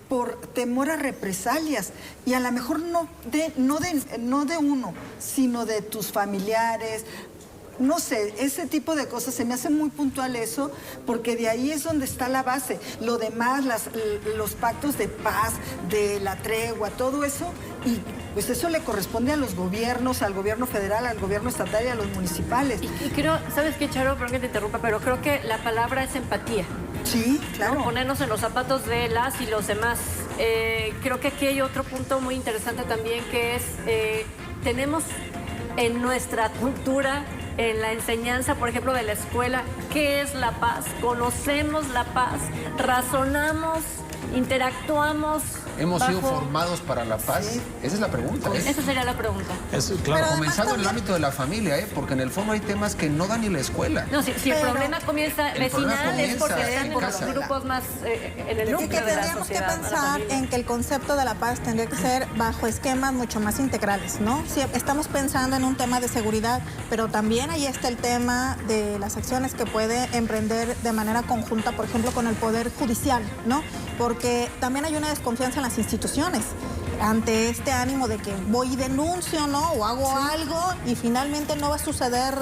Speaker 2: por temor a represalias, y a lo mejor no de uno, sino de tus familiares. No sé, ese tipo de cosas, se me hace muy puntual eso, porque de ahí es donde está la base. Lo demás, los pactos de paz, de la tregua, todo eso, y pues eso le corresponde a los gobiernos, al gobierno federal, al gobierno estatal y a los municipales.
Speaker 1: Y creo, ¿sabes qué, Charo? Perdón que te interrumpa, pero creo que la palabra es empatía.
Speaker 2: Sí, claro.
Speaker 1: ¿no? Ponernos en los zapatos de las y los demás. Creo que aquí hay otro punto muy interesante también, que es, tenemos en nuestra cultura, en la enseñanza, por ejemplo, de la escuela, ¿qué es la paz? ¿Conocemos la paz? ¿Razonamos? ¿Interactuamos?
Speaker 3: ¿Hemos sido
Speaker 1: bajo...
Speaker 3: formados para la paz?
Speaker 1: Sí.
Speaker 3: Esa es la pregunta.
Speaker 1: Esa sería la pregunta.
Speaker 5: Eso, claro.
Speaker 4: Pero
Speaker 3: Comenzando en el
Speaker 4: también-
Speaker 3: ámbito de la familia, porque en el fondo hay temas que no dan ni la escuela.
Speaker 1: No, si el
Speaker 4: Pero-
Speaker 1: problema comienza
Speaker 3: El problema
Speaker 1: vecinal es porque
Speaker 3: comienza
Speaker 1: están
Speaker 3: en
Speaker 1: en los
Speaker 3: casa.
Speaker 1: grupos más, en el
Speaker 4: Y
Speaker 1: núcleo
Speaker 4: que
Speaker 1: de la
Speaker 4: tendríamos que
Speaker 1: sociedad. a la
Speaker 4: pensar
Speaker 1: familia.
Speaker 4: en que el concepto de la paz tendría que ser bajo esquemas mucho más integrales, ¿no? Si estamos pensando en un tema de seguridad, pero también ahí está el tema de las acciones que puede emprender de manera conjunta, por ejemplo, con el Poder Judicial, ¿no? Porque también hay una desconfianza en las instituciones ante este ánimo de que voy y denuncio, ¿no? O hago algo y finalmente no va a suceder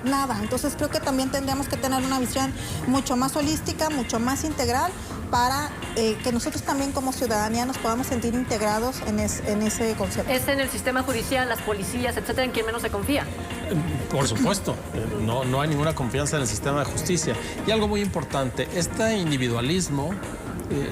Speaker 4: nada. Entonces creo que también tendríamos que tener una visión mucho más holística, mucho más integral para que nosotros también como ciudadanía nos podamos sentir integrados en ese concepto.
Speaker 1: Es en el sistema judicial, las policías, etcétera, en quien menos se confía.
Speaker 5: Por supuesto, no hay ninguna confianza en el sistema de justicia. Y algo muy importante, este individualismo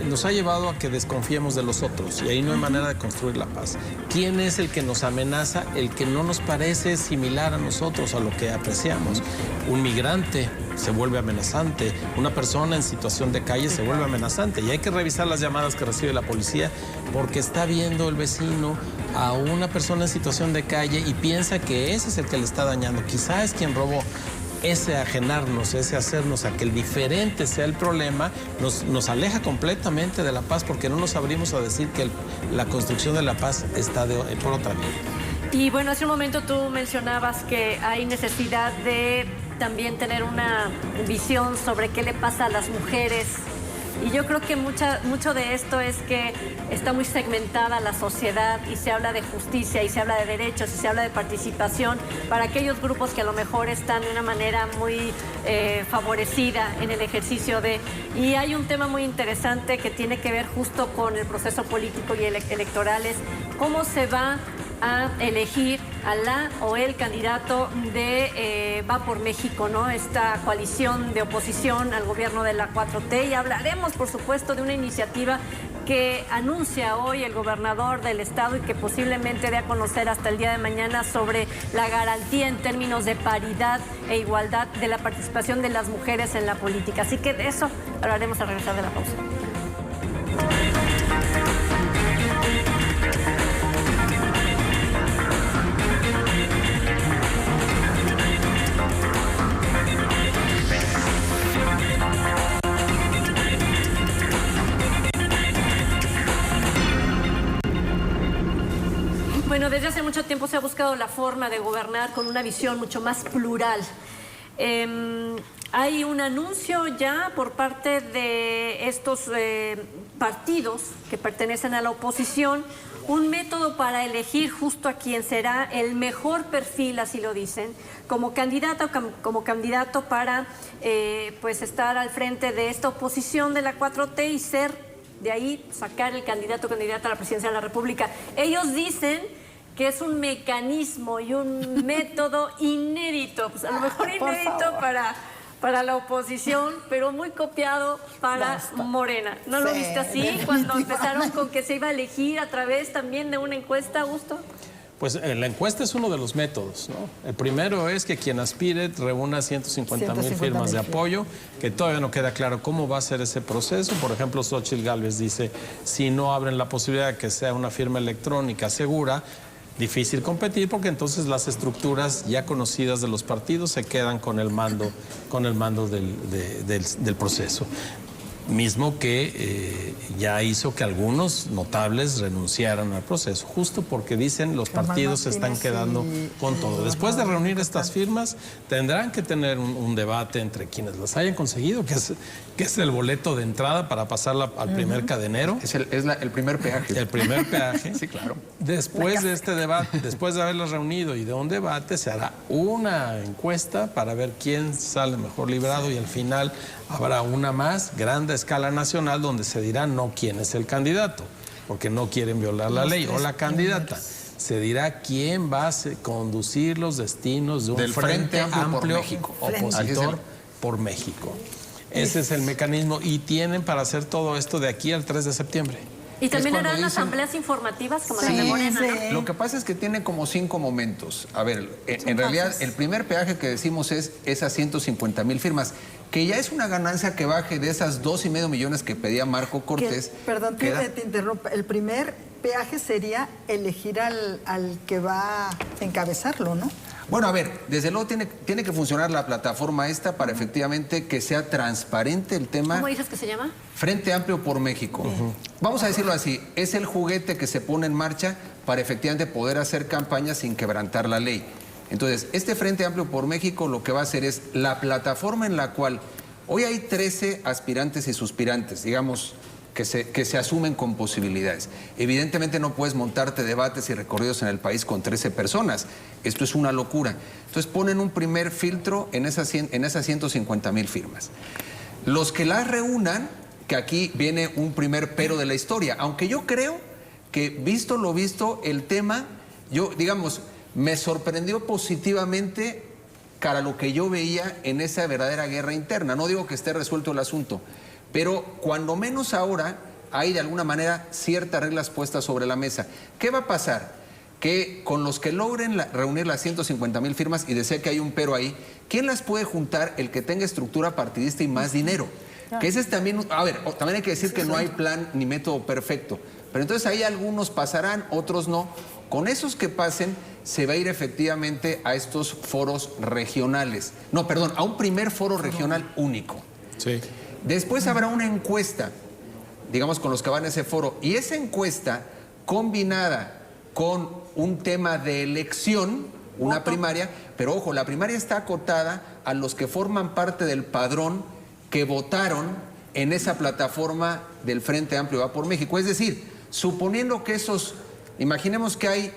Speaker 5: nos ha llevado a que desconfiemos de los otros y ahí no hay manera de construir la paz. ¿Quién es el que nos amenaza? El que no nos parece similar a nosotros, a lo que apreciamos. Un migrante se vuelve amenazante, una persona en situación de calle se vuelve amenazante y hay que revisar las llamadas que recibe la policía porque está viendo el vecino a una persona en situación de calle y piensa que ese es el que le está dañando, quizá es quien robó. Ese ajenarnos, ese hacernos a que el diferente sea el problema, nos aleja completamente de la paz porque no nos abrimos a decir que la construcción de la paz está por otra vía.
Speaker 1: Y bueno, hace un momento tú mencionabas que hay necesidad de también tener una visión sobre qué le pasa a las mujeres. Y yo creo que mucho de esto es que está muy segmentada la sociedad y se habla de justicia y se habla de derechos y se habla de participación para aquellos grupos que a lo mejor están de una manera muy favorecida en el ejercicio de... Y hay un tema muy interesante que tiene que ver justo con el proceso político y electoral, es cómo se va a elegir a la o el candidato de Va por México, ¿no? Esta coalición de oposición al gobierno de la 4T. Y hablaremos, por supuesto, de una iniciativa que anuncia hoy el gobernador del estado y que posiblemente dé a conocer hasta el día de mañana sobre la garantía en términos de paridad e igualdad de la participación de las mujeres en la política. Así que de eso hablaremos al regresar de la pausa. Bueno, desde hace mucho tiempo se ha buscado la forma de gobernar con una visión mucho más plural. Hay un anuncio ya por parte de estos partidos que pertenecen a la oposición, un método para elegir justo a quien será el mejor perfil, así lo dicen, como candidato para pues estar al frente de esta oposición de la 4T y ser, de ahí sacar el candidato o candidata a la presidencia de la República. Ellos dicen que es un mecanismo y un método inédito, pues a lo mejor inédito para la oposición, pero muy copiado para Morena. ¿No lo viste así cuando empezaron con que se iba a elegir a través también de una encuesta, Augusto?
Speaker 5: Pues la encuesta es uno de los métodos, ¿no? El primero es que quien aspire reúna 150,000 firmas de apoyo, que todavía no queda claro cómo va a ser ese proceso. Por ejemplo, Xóchitl Gálvez dice, si no abren la posibilidad de que sea una firma electrónica segura, difícil competir porque entonces las estructuras ya conocidas de los partidos se quedan con el mando del proceso. Mismo que ya hizo que algunos notables renunciaran al proceso, justo porque dicen los partidos se están quedando con todo. Después de reunir estas firmas, tendrán que tener un debate entre quienes las hayan conseguido, que es el boleto de entrada para pasarla al primer cadenero.
Speaker 3: Es el primer peaje.
Speaker 5: El primer peaje.
Speaker 3: Sí, claro.
Speaker 5: Después de este debate, después de haberlos reunido y de un debate, se hará una encuesta para ver quién sale mejor librado y al final habrá una más grande a escala nacional donde se dirá no quién es el candidato, porque no quieren violar la ley, o la candidata. Se dirá quién va a conducir los destinos de un
Speaker 3: Del
Speaker 5: frente amplio
Speaker 3: por México.
Speaker 5: opositor por México. Ese es el mecanismo y tienen para hacer todo esto de aquí al 3 de septiembre.
Speaker 1: Y también
Speaker 3: cuando
Speaker 1: harán
Speaker 3: dicen-
Speaker 1: asambleas informativas como
Speaker 4: Sí,
Speaker 1: las de Morena, ¿no?
Speaker 4: sí.
Speaker 3: Lo que pasa es que tiene como 5 momentos. A ver, en realidad
Speaker 4: fases.
Speaker 3: el primer peaje que decimos es esas 150,000 firmas, que ya es una ganancia que baje de esas 2,5 millones que pedía Marco Cortés.
Speaker 2: Perdón,
Speaker 3: Queda-
Speaker 2: te interrumpa. El primer peaje sería elegir al que va a encabezarlo, ¿no?
Speaker 3: Bueno, a ver, desde luego tiene que funcionar la plataforma esta para efectivamente que sea transparente el tema.
Speaker 1: ¿Cómo dices que se llama?
Speaker 3: Frente Amplio por México. Vamos a decirlo así, es el juguete que se pone en marcha para efectivamente poder hacer campaña sin quebrantar la ley. Entonces, este Frente Amplio por México lo que va a hacer es la plataforma en la cual hoy hay 13 aspirantes y suspirantes, digamos, que se asumen con posibilidades. Evidentemente no puedes montarte debates y recorridos en el país con 13 personas. Esto es una locura. Entonces ponen un primer filtro en esas 150,000 firmas. Los que las reúnan, que aquí viene un primer pero de la historia, aunque yo creo que visto lo visto, el tema, digamos, me sorprendió positivamente cara a lo que yo veía en esa verdadera guerra interna. No digo que esté resuelto el asunto, pero cuando menos ahora hay de alguna manera ciertas reglas puestas sobre la mesa. ¿Qué va a pasar? Que con los que logren reunir las 150,000 firmas, y decía que hay un pero ahí, ¿quién las puede juntar? El que tenga estructura partidista y más dinero. Que ese es también, a ver, también hay que decir que no hay plan ni método perfecto, pero entonces ahí algunos pasarán, otros no. Con esos que pasen, se va a ir efectivamente a estos foros regionales. No, perdón, a un primer foro regional único.
Speaker 5: Sí.
Speaker 3: Después habrá una encuesta, digamos, con los que van a ese foro, y esa encuesta combinada con un tema de elección, una primaria, pero ojo, la primaria está acotada a los que forman parte del padrón que votaron en esa plataforma del Frente Amplio Va por México. Es decir, suponiendo que imaginemos que hay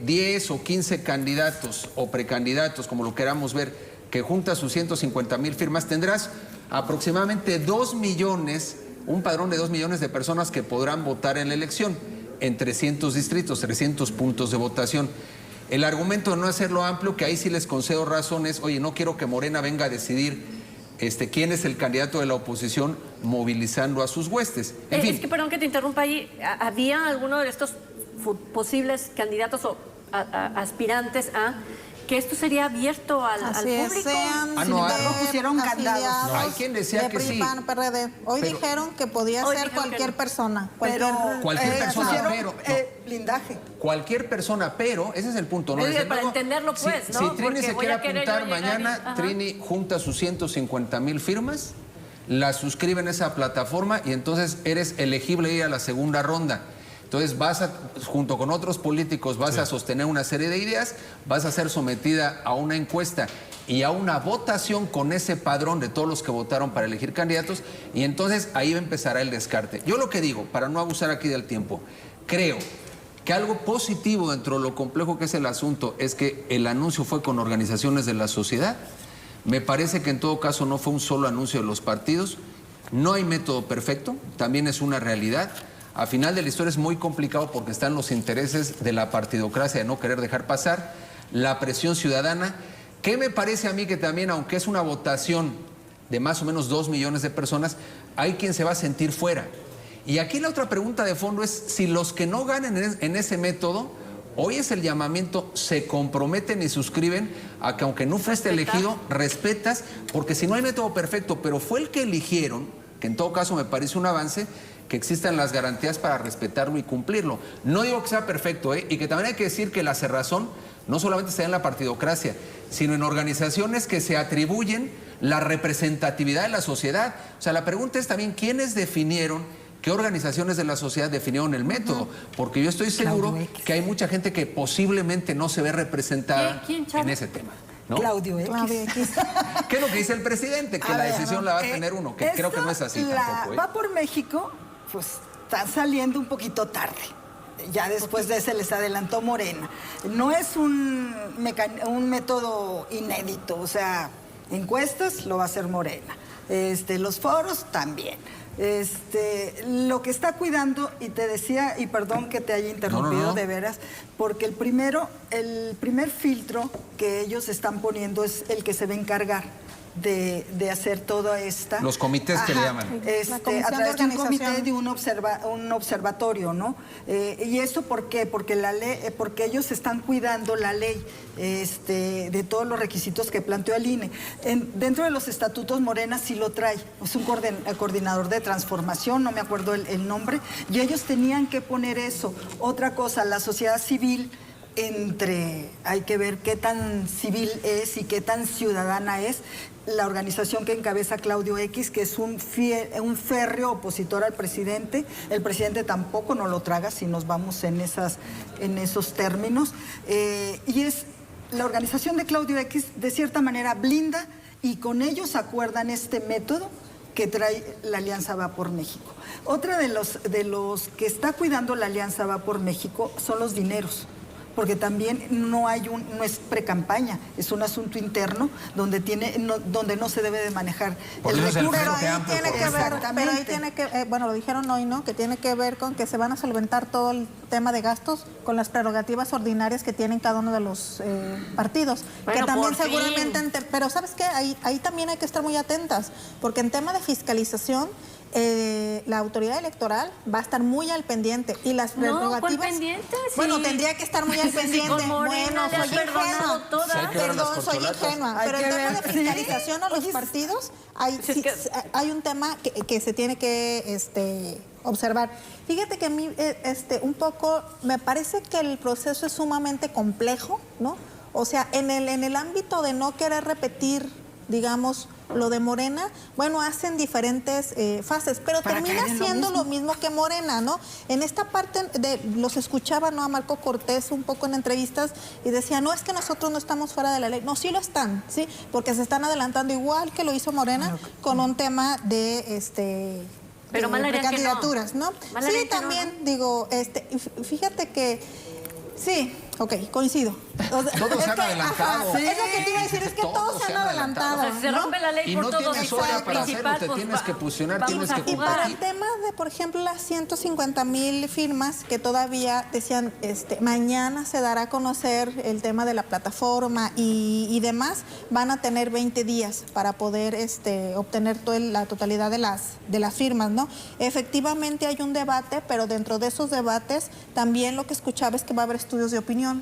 Speaker 3: 10 o 15 candidatos o precandidatos, como lo queramos ver, que junta sus 150,000 firmas, tendrás aproximadamente 2 millones, un padrón de 2 millones de personas que podrán votar en la elección, en 300 distritos, 300 puntos de votación. El argumento de no hacerlo amplio, que ahí sí les concedo razones, oye, no quiero que Morena venga a decidir quién es el candidato de la oposición movilizando a sus huestes. En fin.
Speaker 1: Es que, perdón que te interrumpa ahí, ¿había alguno de estos posibles candidatos o aspirantes a que esto sería abierto al
Speaker 4: Así es,
Speaker 1: público?
Speaker 4: sean
Speaker 3: Ah,
Speaker 4: sin
Speaker 3: no,
Speaker 4: ver,
Speaker 2: no pusieron candados.
Speaker 4: afiliados
Speaker 3: No, hay quien decía
Speaker 4: de
Speaker 3: que
Speaker 4: PRI,
Speaker 3: sí.
Speaker 4: PAN, PRD. Hoy
Speaker 3: Pero-
Speaker 4: dijeron que podía
Speaker 1: Hoy
Speaker 4: ser
Speaker 1: dijeron que
Speaker 4: cualquier
Speaker 1: no.
Speaker 4: persona.
Speaker 2: Pero
Speaker 3: Cualquier persona,
Speaker 2: pusieron,
Speaker 3: pero-
Speaker 2: blindaje.
Speaker 3: Cualquier persona, pero ese es el punto, ¿no?
Speaker 1: Es
Speaker 3: Desde
Speaker 1: para
Speaker 3: luego,
Speaker 1: entenderlo, pues,
Speaker 3: si,
Speaker 1: ¿no?
Speaker 3: Si Trini
Speaker 1: Porque
Speaker 3: se
Speaker 1: voy
Speaker 3: quiere
Speaker 1: a querer
Speaker 3: apuntar
Speaker 1: yo llegar y-
Speaker 3: mañana,
Speaker 1: ajá.
Speaker 3: Trini junta sus 150,000 firmas, las suscribe en esa plataforma y entonces eres elegible ir a la segunda ronda. Entonces junto con otros políticos, vas a sostener una serie de ideas, vas a ser sometida a una encuesta y a una votación con ese padrón de todos los que votaron para elegir candidatos, y entonces ahí empezará el descarte. Yo lo que digo, para no abusar aquí del tiempo, creo que algo positivo dentro de lo complejo que es el asunto es que el anuncio fue con organizaciones de la sociedad. Me parece que en todo caso no fue un solo anuncio de los partidos. No hay método perfecto, también es una realidad. A final de la historia es muy complicado porque están los intereses de la partidocracia de no querer dejar pasar, la presión ciudadana, que me parece a mí que también, aunque es una votación de más o menos 2 millones de personas, hay quien se va a sentir fuera. Y aquí la otra pregunta de fondo es si los que no ganen en ese método, hoy es el llamamiento, se comprometen y suscriben a que aunque no fuiste elegido, respetas, porque si no hay método perfecto, pero fue el que eligieron, que en todo caso me parece un avance, que existan las garantías para respetarlo y cumplirlo. No digo que sea perfecto, y que también hay que decir que la cerrazón no solamente se da en la partidocracia, sino en organizaciones que se atribuyen la representatividad de la sociedad. O sea, la pregunta es también quiénes definieron, qué organizaciones de la sociedad definieron el método, porque yo estoy seguro
Speaker 2: Claudio X.
Speaker 3: que hay mucha gente que posiblemente no se ve representada
Speaker 1: ¿Quién, Chava?
Speaker 3: en ese tema, ¿no?
Speaker 2: Claudio X.
Speaker 4: Claudia X.
Speaker 3: ¿Qué es lo que dice el presidente? Que
Speaker 2: A
Speaker 3: la
Speaker 2: ver,
Speaker 3: decisión la va a tener uno, que creo que no es así tampoco.
Speaker 2: Va por México, pues está saliendo un poquito tarde. Ya después de ese les adelantó Morena. No es un método inédito, o sea, encuestas lo va a hacer Morena. Los foros también. Lo que está cuidando, y te decía, y perdón que te haya interrumpido
Speaker 3: No.
Speaker 2: de veras, porque el primer filtro que ellos están poniendo es el que se va a encargar de hacer toda esta...
Speaker 3: Los comités que le llaman.
Speaker 4: La comisión
Speaker 2: A través de un
Speaker 4: de
Speaker 2: comité,
Speaker 4: organización.
Speaker 2: de un observatorio, ¿no? ¿Y eso por qué? Porque la ley, porque ellos están cuidando la ley de todos los requisitos que planteó el INE. Dentro de los estatutos, Morena sí lo trae. Es un coordinador de transformación, no me acuerdo el nombre, y ellos tenían que poner eso. Otra cosa, la sociedad civil... hay que ver qué tan civil es y qué tan ciudadana es la organización que encabeza Claudio X, que es un férreo opositor al presidente. El presidente tampoco nos lo traga si nos vamos en esos términos. Y es la organización de Claudio X, de cierta manera, blinda, y con ellos acuerdan este método que trae la Alianza Va por México. Otra de los que está cuidando la Alianza Va por México son los dineros, porque también no es pre-campaña, es un asunto interno donde no se debe de manejar el recurso.
Speaker 4: Pero ahí tiene que ver, bueno, lo dijeron hoy, ¿no? Que tiene que ver con que se van a solventar todo el tema de gastos con las prerrogativas ordinarias que tienen cada uno de los partidos.
Speaker 1: Bueno,
Speaker 4: que también
Speaker 1: por
Speaker 4: seguramente, pero ¿sabes qué? Ahí también hay que estar muy atentas, porque en tema de fiscalización, la autoridad electoral va a estar muy al pendiente y las prerrogativas...
Speaker 1: ¿Cuál pendiente?
Speaker 4: Bueno,
Speaker 1: Sí.
Speaker 4: tendría que estar muy al pendiente.
Speaker 1: Con Morena le has perdonado todas.
Speaker 3: Sí, hay que ver las
Speaker 4: Perdón, soy
Speaker 3: corcholatas.
Speaker 4: ingenua,
Speaker 2: Hay
Speaker 4: pero en
Speaker 2: que
Speaker 4: tema
Speaker 2: ver,
Speaker 4: de
Speaker 2: sí.
Speaker 4: fiscalización a los partidos hay un tema que se tiene que observar. Fíjate que a mí un poco me parece que el proceso es sumamente complejo, ¿no? O sea, en el ámbito de no querer repetir, digamos, lo de Morena, bueno, hacen diferentes fases, pero
Speaker 2: Para
Speaker 4: termina
Speaker 2: caer en lo
Speaker 4: siendo
Speaker 2: mismo.
Speaker 4: lo mismo que Morena, ¿no? En esta parte los escuchaba, ¿no? A Marco Cortés un poco en entrevistas y decía, no, es que nosotros no estamos fuera de la ley. No, sí lo están, ¿sí? Porque se están adelantando igual que lo hizo Morena con un tema de
Speaker 1: Pero mal harían que no.
Speaker 4: candidaturas, ¿no?
Speaker 1: Mal
Speaker 4: Sí,
Speaker 1: harían que no,
Speaker 4: también, digo, fíjate que sí, ok, coincido. O sea,
Speaker 3: Todos se han adelantado.
Speaker 4: Es lo que te iba a decir, es que todos se han adelantado.
Speaker 1: O sea, si se
Speaker 4: ¿no?
Speaker 1: rompe la ley
Speaker 3: Y
Speaker 1: por
Speaker 3: no
Speaker 1: todos
Speaker 3: tienes
Speaker 1: los
Speaker 3: hora para hacerlo,
Speaker 1: principal,
Speaker 3: te
Speaker 1: pues,
Speaker 3: tienes que fusionar,
Speaker 1: vamos
Speaker 3: tienes
Speaker 1: a
Speaker 3: que
Speaker 4: Y para
Speaker 1: jugar.
Speaker 4: el tema de, por ejemplo, las 150,000 firmas que todavía decían, mañana se dará a conocer el tema de la plataforma y demás, van a tener 20 días para poder obtener la totalidad de las firmas, ¿no? Efectivamente hay un debate, pero dentro de esos debates también lo que escuchaba es que va a haber estudios de opinión.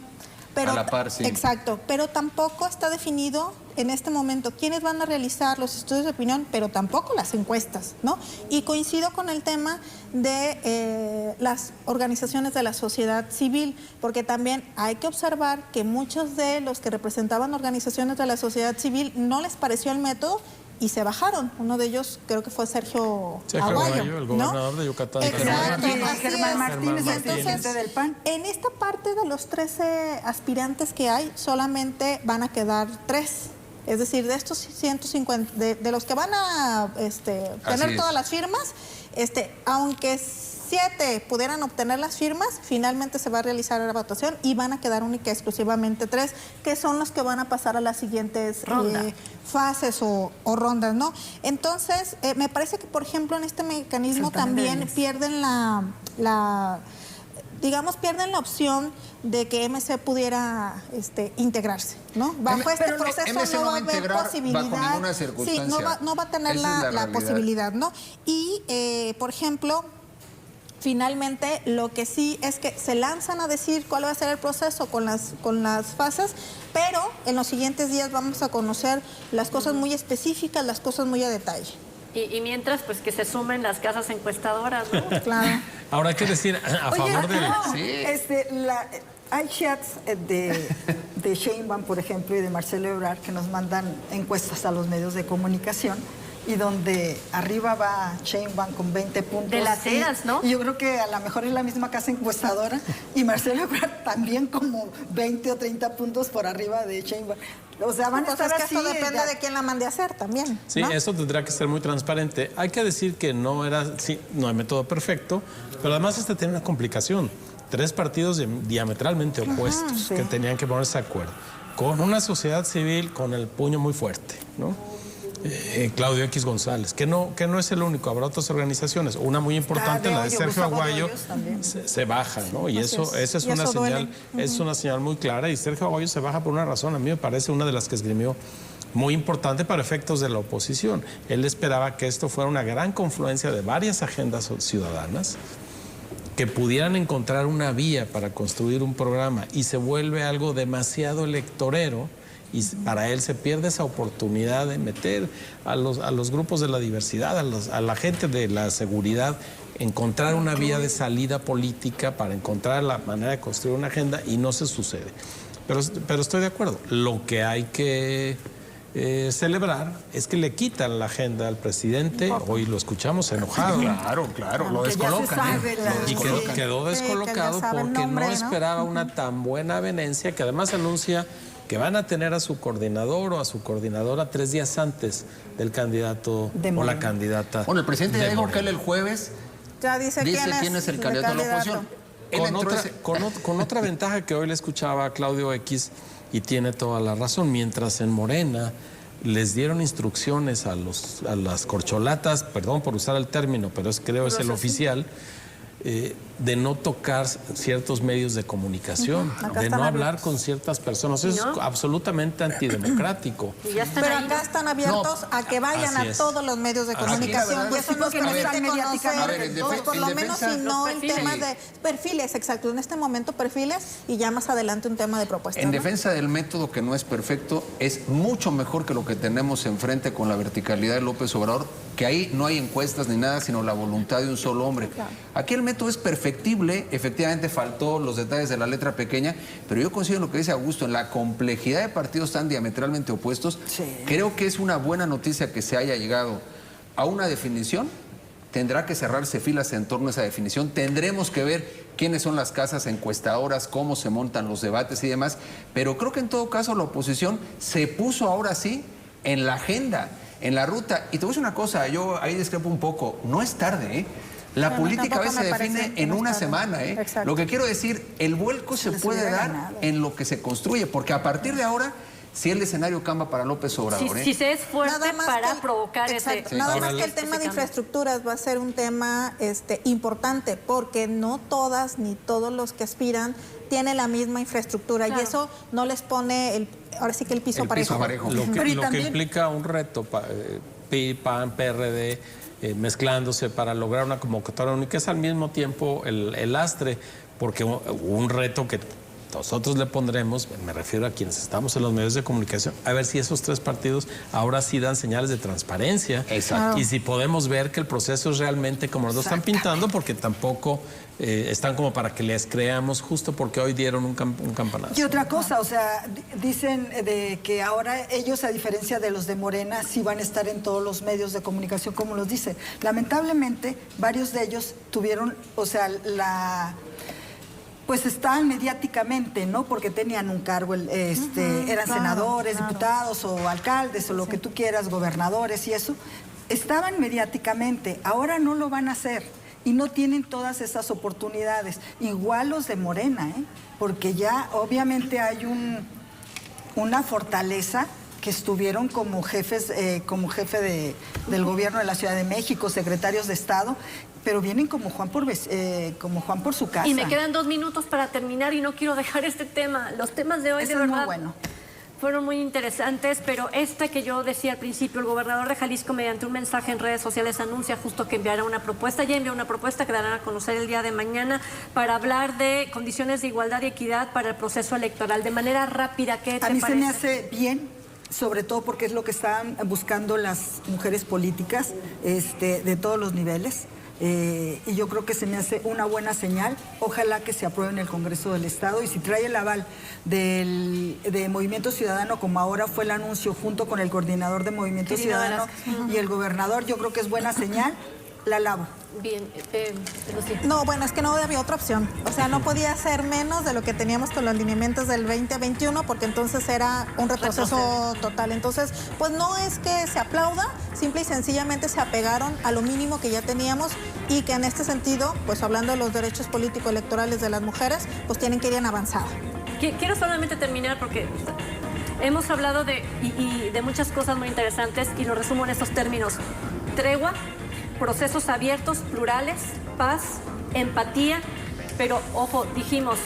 Speaker 4: Pero,
Speaker 3: A la par, sí.
Speaker 4: Exacto, pero tampoco está definido en este momento quiénes van a realizar los estudios de opinión, pero tampoco las encuestas, ¿no? Y coincido con el tema de las organizaciones de la sociedad civil, porque también hay que observar que muchos de los que representaban organizaciones de la sociedad civil no les pareció el método y se bajaron. Uno de ellos creo que fue Sergio Aguayo,
Speaker 5: el
Speaker 4: ¿no?
Speaker 5: gobernador de Yucatán.
Speaker 4: Exacto,
Speaker 2: Germán
Speaker 4: así
Speaker 2: Germán
Speaker 4: es.
Speaker 2: Martínez,
Speaker 5: Germán
Speaker 2: el presidente del PAN.
Speaker 4: En esta parte de los 13 aspirantes que hay, solamente van a quedar 3. Es decir, de estos 150, de los que van a tener
Speaker 3: es.
Speaker 4: todas las firmas, aunque 7 pudieran obtener las firmas, finalmente se va a realizar la votación y van a quedar única y exclusivamente 3, que son los que van a pasar a las siguientes fases o rondas, ¿no? Entonces, me parece que, por ejemplo, en este mecanismo también pierden pierden la opción de que MC pudiera integrarse, ¿no? Bajo este
Speaker 3: pero
Speaker 4: proceso
Speaker 3: MC
Speaker 4: no
Speaker 3: no
Speaker 4: va a
Speaker 3: va a
Speaker 4: haber
Speaker 3: integrar
Speaker 4: posibilidad.
Speaker 3: bajo ninguna
Speaker 4: Sí,
Speaker 3: circunstancia.
Speaker 4: no va a tener
Speaker 3: Esa es la
Speaker 4: la
Speaker 3: realidad.
Speaker 4: posibilidad, ¿no? Y, por ejemplo, finalmente lo que sí es que se lanzan a decir cuál va a ser el proceso con las fases, pero en los siguientes días vamos a conocer las cosas muy específicas, las cosas muy a detalle.
Speaker 1: Y mientras, pues que se sumen las casas encuestadoras, ¿no?
Speaker 4: Claro.
Speaker 5: Ahora hay que decir a favor de...
Speaker 2: Sí. Hay chats de Sheinbaum, por ejemplo, y de Marcelo Ebrard que nos mandan encuestas a los medios de comunicación y donde arriba va Sheinbaum con 20 puntos.
Speaker 1: De las eras, ¿no?
Speaker 2: Y yo creo que a lo mejor es la misma casa encuestadora y Marcelo Ebrard también como 20 o 30 puntos por arriba de Sheinbaum. O sea, van a
Speaker 4: Pues
Speaker 2: estar
Speaker 4: es que
Speaker 2: así.
Speaker 4: esto depende de quién la mande a hacer también.
Speaker 5: Sí,
Speaker 4: ¿no?
Speaker 5: eso tendrá que ser muy transparente. Hay que decir que no hay método perfecto, pero además tiene una complicación. 3 partidos diametralmente opuestos que tenían que ponerse de acuerdo. Con una sociedad civil con el puño muy fuerte, ¿no? Claudio X González, que no es el único, habrá otras organizaciones. Una muy importante, la de Sergio Aguayo, se baja, ¿no? Y esa es una señal, es una señal muy clara. Y Sergio Aguayo se baja por una razón, a mí me parece una de las que esgrimió muy importante para efectos de la oposición. Él esperaba que esto fuera una gran confluencia de varias agendas ciudadanas que pudieran encontrar una vía para construir un programa, y se vuelve algo demasiado electorero, y para él se pierde esa oportunidad de meter a los grupos de la diversidad, a la gente de la seguridad, encontrar una vía de salida política para encontrar la manera de construir una agenda, y no se sucede. Pero estoy de acuerdo. Lo que hay que celebrar es que le quitan la agenda al presidente. Hoy lo escuchamos enojado.
Speaker 3: Claro, lo descolocan.
Speaker 5: Y quedó descolocado porque no esperaba una tan buena avenencia, que además anuncia que van a tener a su coordinador o a su coordinadora 3 días antes del candidato o la candidata.
Speaker 3: Bueno, el presidente ya dijo que él el jueves
Speaker 4: ya dice quién es
Speaker 3: el candidato de la oposición.
Speaker 5: Con otra ventaja que hoy le escuchaba a Claudio X, y tiene toda la razón. Mientras en Morena les dieron instrucciones a las corcholatas, perdón por usar el término, pero creo es el oficial, de no tocar ciertos medios de comunicación, de no hablar con ciertas personas. Eso es absolutamente antidemocrático.
Speaker 4: Pero acá están abiertos a que vayan a todos los medios de comunicación, y eso nos permite conocer, por lo menos, si no el tema de perfiles, exacto, en este momento perfiles, y ya más adelante un tema de propuestas.
Speaker 3: En defensa del método, que no es perfecto, es mucho mejor que lo que tenemos enfrente con la verticalidad de López Obrador, que ahí no hay encuestas ni nada, sino la voluntad de un solo hombre. Aquí el método es perfectible, efectivamente faltó los detalles de la letra pequeña, pero yo considero lo que dice Augusto, en la complejidad de partidos tan diametralmente opuestos, creo que es una buena noticia que se haya llegado a una definición. Tendrá que cerrarse filas en torno a esa definición, tendremos que ver quiénes son las casas encuestadoras, cómo se montan los debates y demás, pero creo que en todo caso la oposición se puso ahora sí en la agenda, en la ruta. Y te voy a decir una cosa, yo ahí discrepo un poco, no es tarde, ¿eh? La política a veces se define en una semana, ¿eh?
Speaker 4: Exacto.
Speaker 3: Lo que quiero decir, el vuelco se puede dar en lo que se construye, porque a partir de ahora, si el escenario cambia para López Obrador,
Speaker 1: si se es fuerte para provocar
Speaker 4: nada más que el tema de infraestructuras va a ser un tema importante, porque no todas ni todos los que aspiran tienen la misma infraestructura, y eso no les pone ahora sí que el piso parejo.
Speaker 5: Lo que implica un reto, PAN, PRD, mezclándose para lograr una convocatoria única, es al mismo tiempo el lastre, porque un reto que nosotros le pondremos, me refiero a quienes estamos en los medios de comunicación, a ver si esos 3 partidos ahora sí dan señales de transparencia.
Speaker 3: Exacto.
Speaker 5: Y si podemos ver que el proceso es realmente como lo están pintando, porque tampoco están como para que les creamos, justo porque hoy dieron un campanazo.
Speaker 2: Y otra cosa, o sea, dicen de que ahora ellos, a diferencia de los de Morena, sí van a estar en todos los medios de comunicación, como los dice. Lamentablemente, varios de ellos tuvieron, o sea, pues estaban mediáticamente, ¿no? Porque tenían un cargo, eran senadores, diputados o alcaldes o lo que tú quieras, gobernadores y eso. Estaban mediáticamente, ahora no lo van a hacer y no tienen todas esas oportunidades. Igual los de Morena, ¿eh? Porque ya obviamente hay una fortaleza, que estuvieron como jefes, como jefe del gobierno de la Ciudad de México, secretarios de Estado, pero vienen como Juan por su casa.
Speaker 1: Y me quedan 2 minutos para terminar y no quiero dejar este tema. Los temas de hoy, de verdad,
Speaker 2: muy bueno.
Speaker 1: Fueron muy interesantes, pero que yo decía al principio, el gobernador de Jalisco, mediante un mensaje en redes sociales, anuncia justo que enviará una propuesta. Ya envió una propuesta que darán a conocer el día de mañana para hablar de condiciones de igualdad y equidad para el proceso electoral. De manera rápida, ¿qué te parece?
Speaker 2: A mí se me hace bien, sobre todo porque es lo que están buscando las mujeres políticas de todos los niveles. Y yo creo que se me hace una buena señal. Ojalá que se apruebe en el Congreso del Estado, y si trae el aval de Movimiento Ciudadano, como ahora fue el anuncio junto con el coordinador de Movimiento Ciudadano y el gobernador, yo creo que es buena señal. La alabo.
Speaker 1: Bien, Lucía.
Speaker 4: No, bueno, es que no había otra opción. O sea, no podía ser menos de lo que teníamos con los lineamientos del 2021, porque entonces era un retroceso total. Entonces, pues no es que se aplauda, simple y sencillamente se apegaron a lo mínimo que ya teníamos, y que en este sentido, pues hablando de los derechos político-electorales de las mujeres, pues tienen que ir en avanzada.
Speaker 1: Quiero solamente terminar porque hemos hablado de muchas cosas muy interesantes, y lo resumo en estos términos: tregua, procesos abiertos, plurales, paz, empatía, pero ojo, dijimos,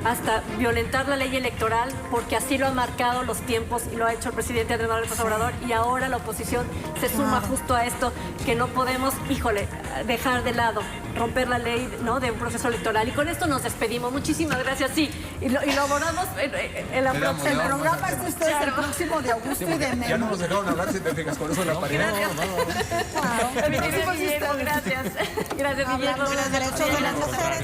Speaker 1: hasta violentar la ley electoral, porque así lo ha marcado los tiempos y lo ha hecho el presidente Andrés Manuel López Obrador, y ahora la oposición se suma justo a esto, que no podemos, dejar de lado, romper la ley, ¿no?, de un proceso electoral. Y con esto nos despedimos. Muchísimas gracias. Sí, y lo abordamos en la próxima.
Speaker 2: El programa es ustedes el próximo de Augusto y de Memo.
Speaker 7: Ya no nos dejaron hablar, si te fijas, con eso la paridad.
Speaker 1: Gracias. Gracias, Guillermo.
Speaker 4: Hablando de los derechos de las mujeres.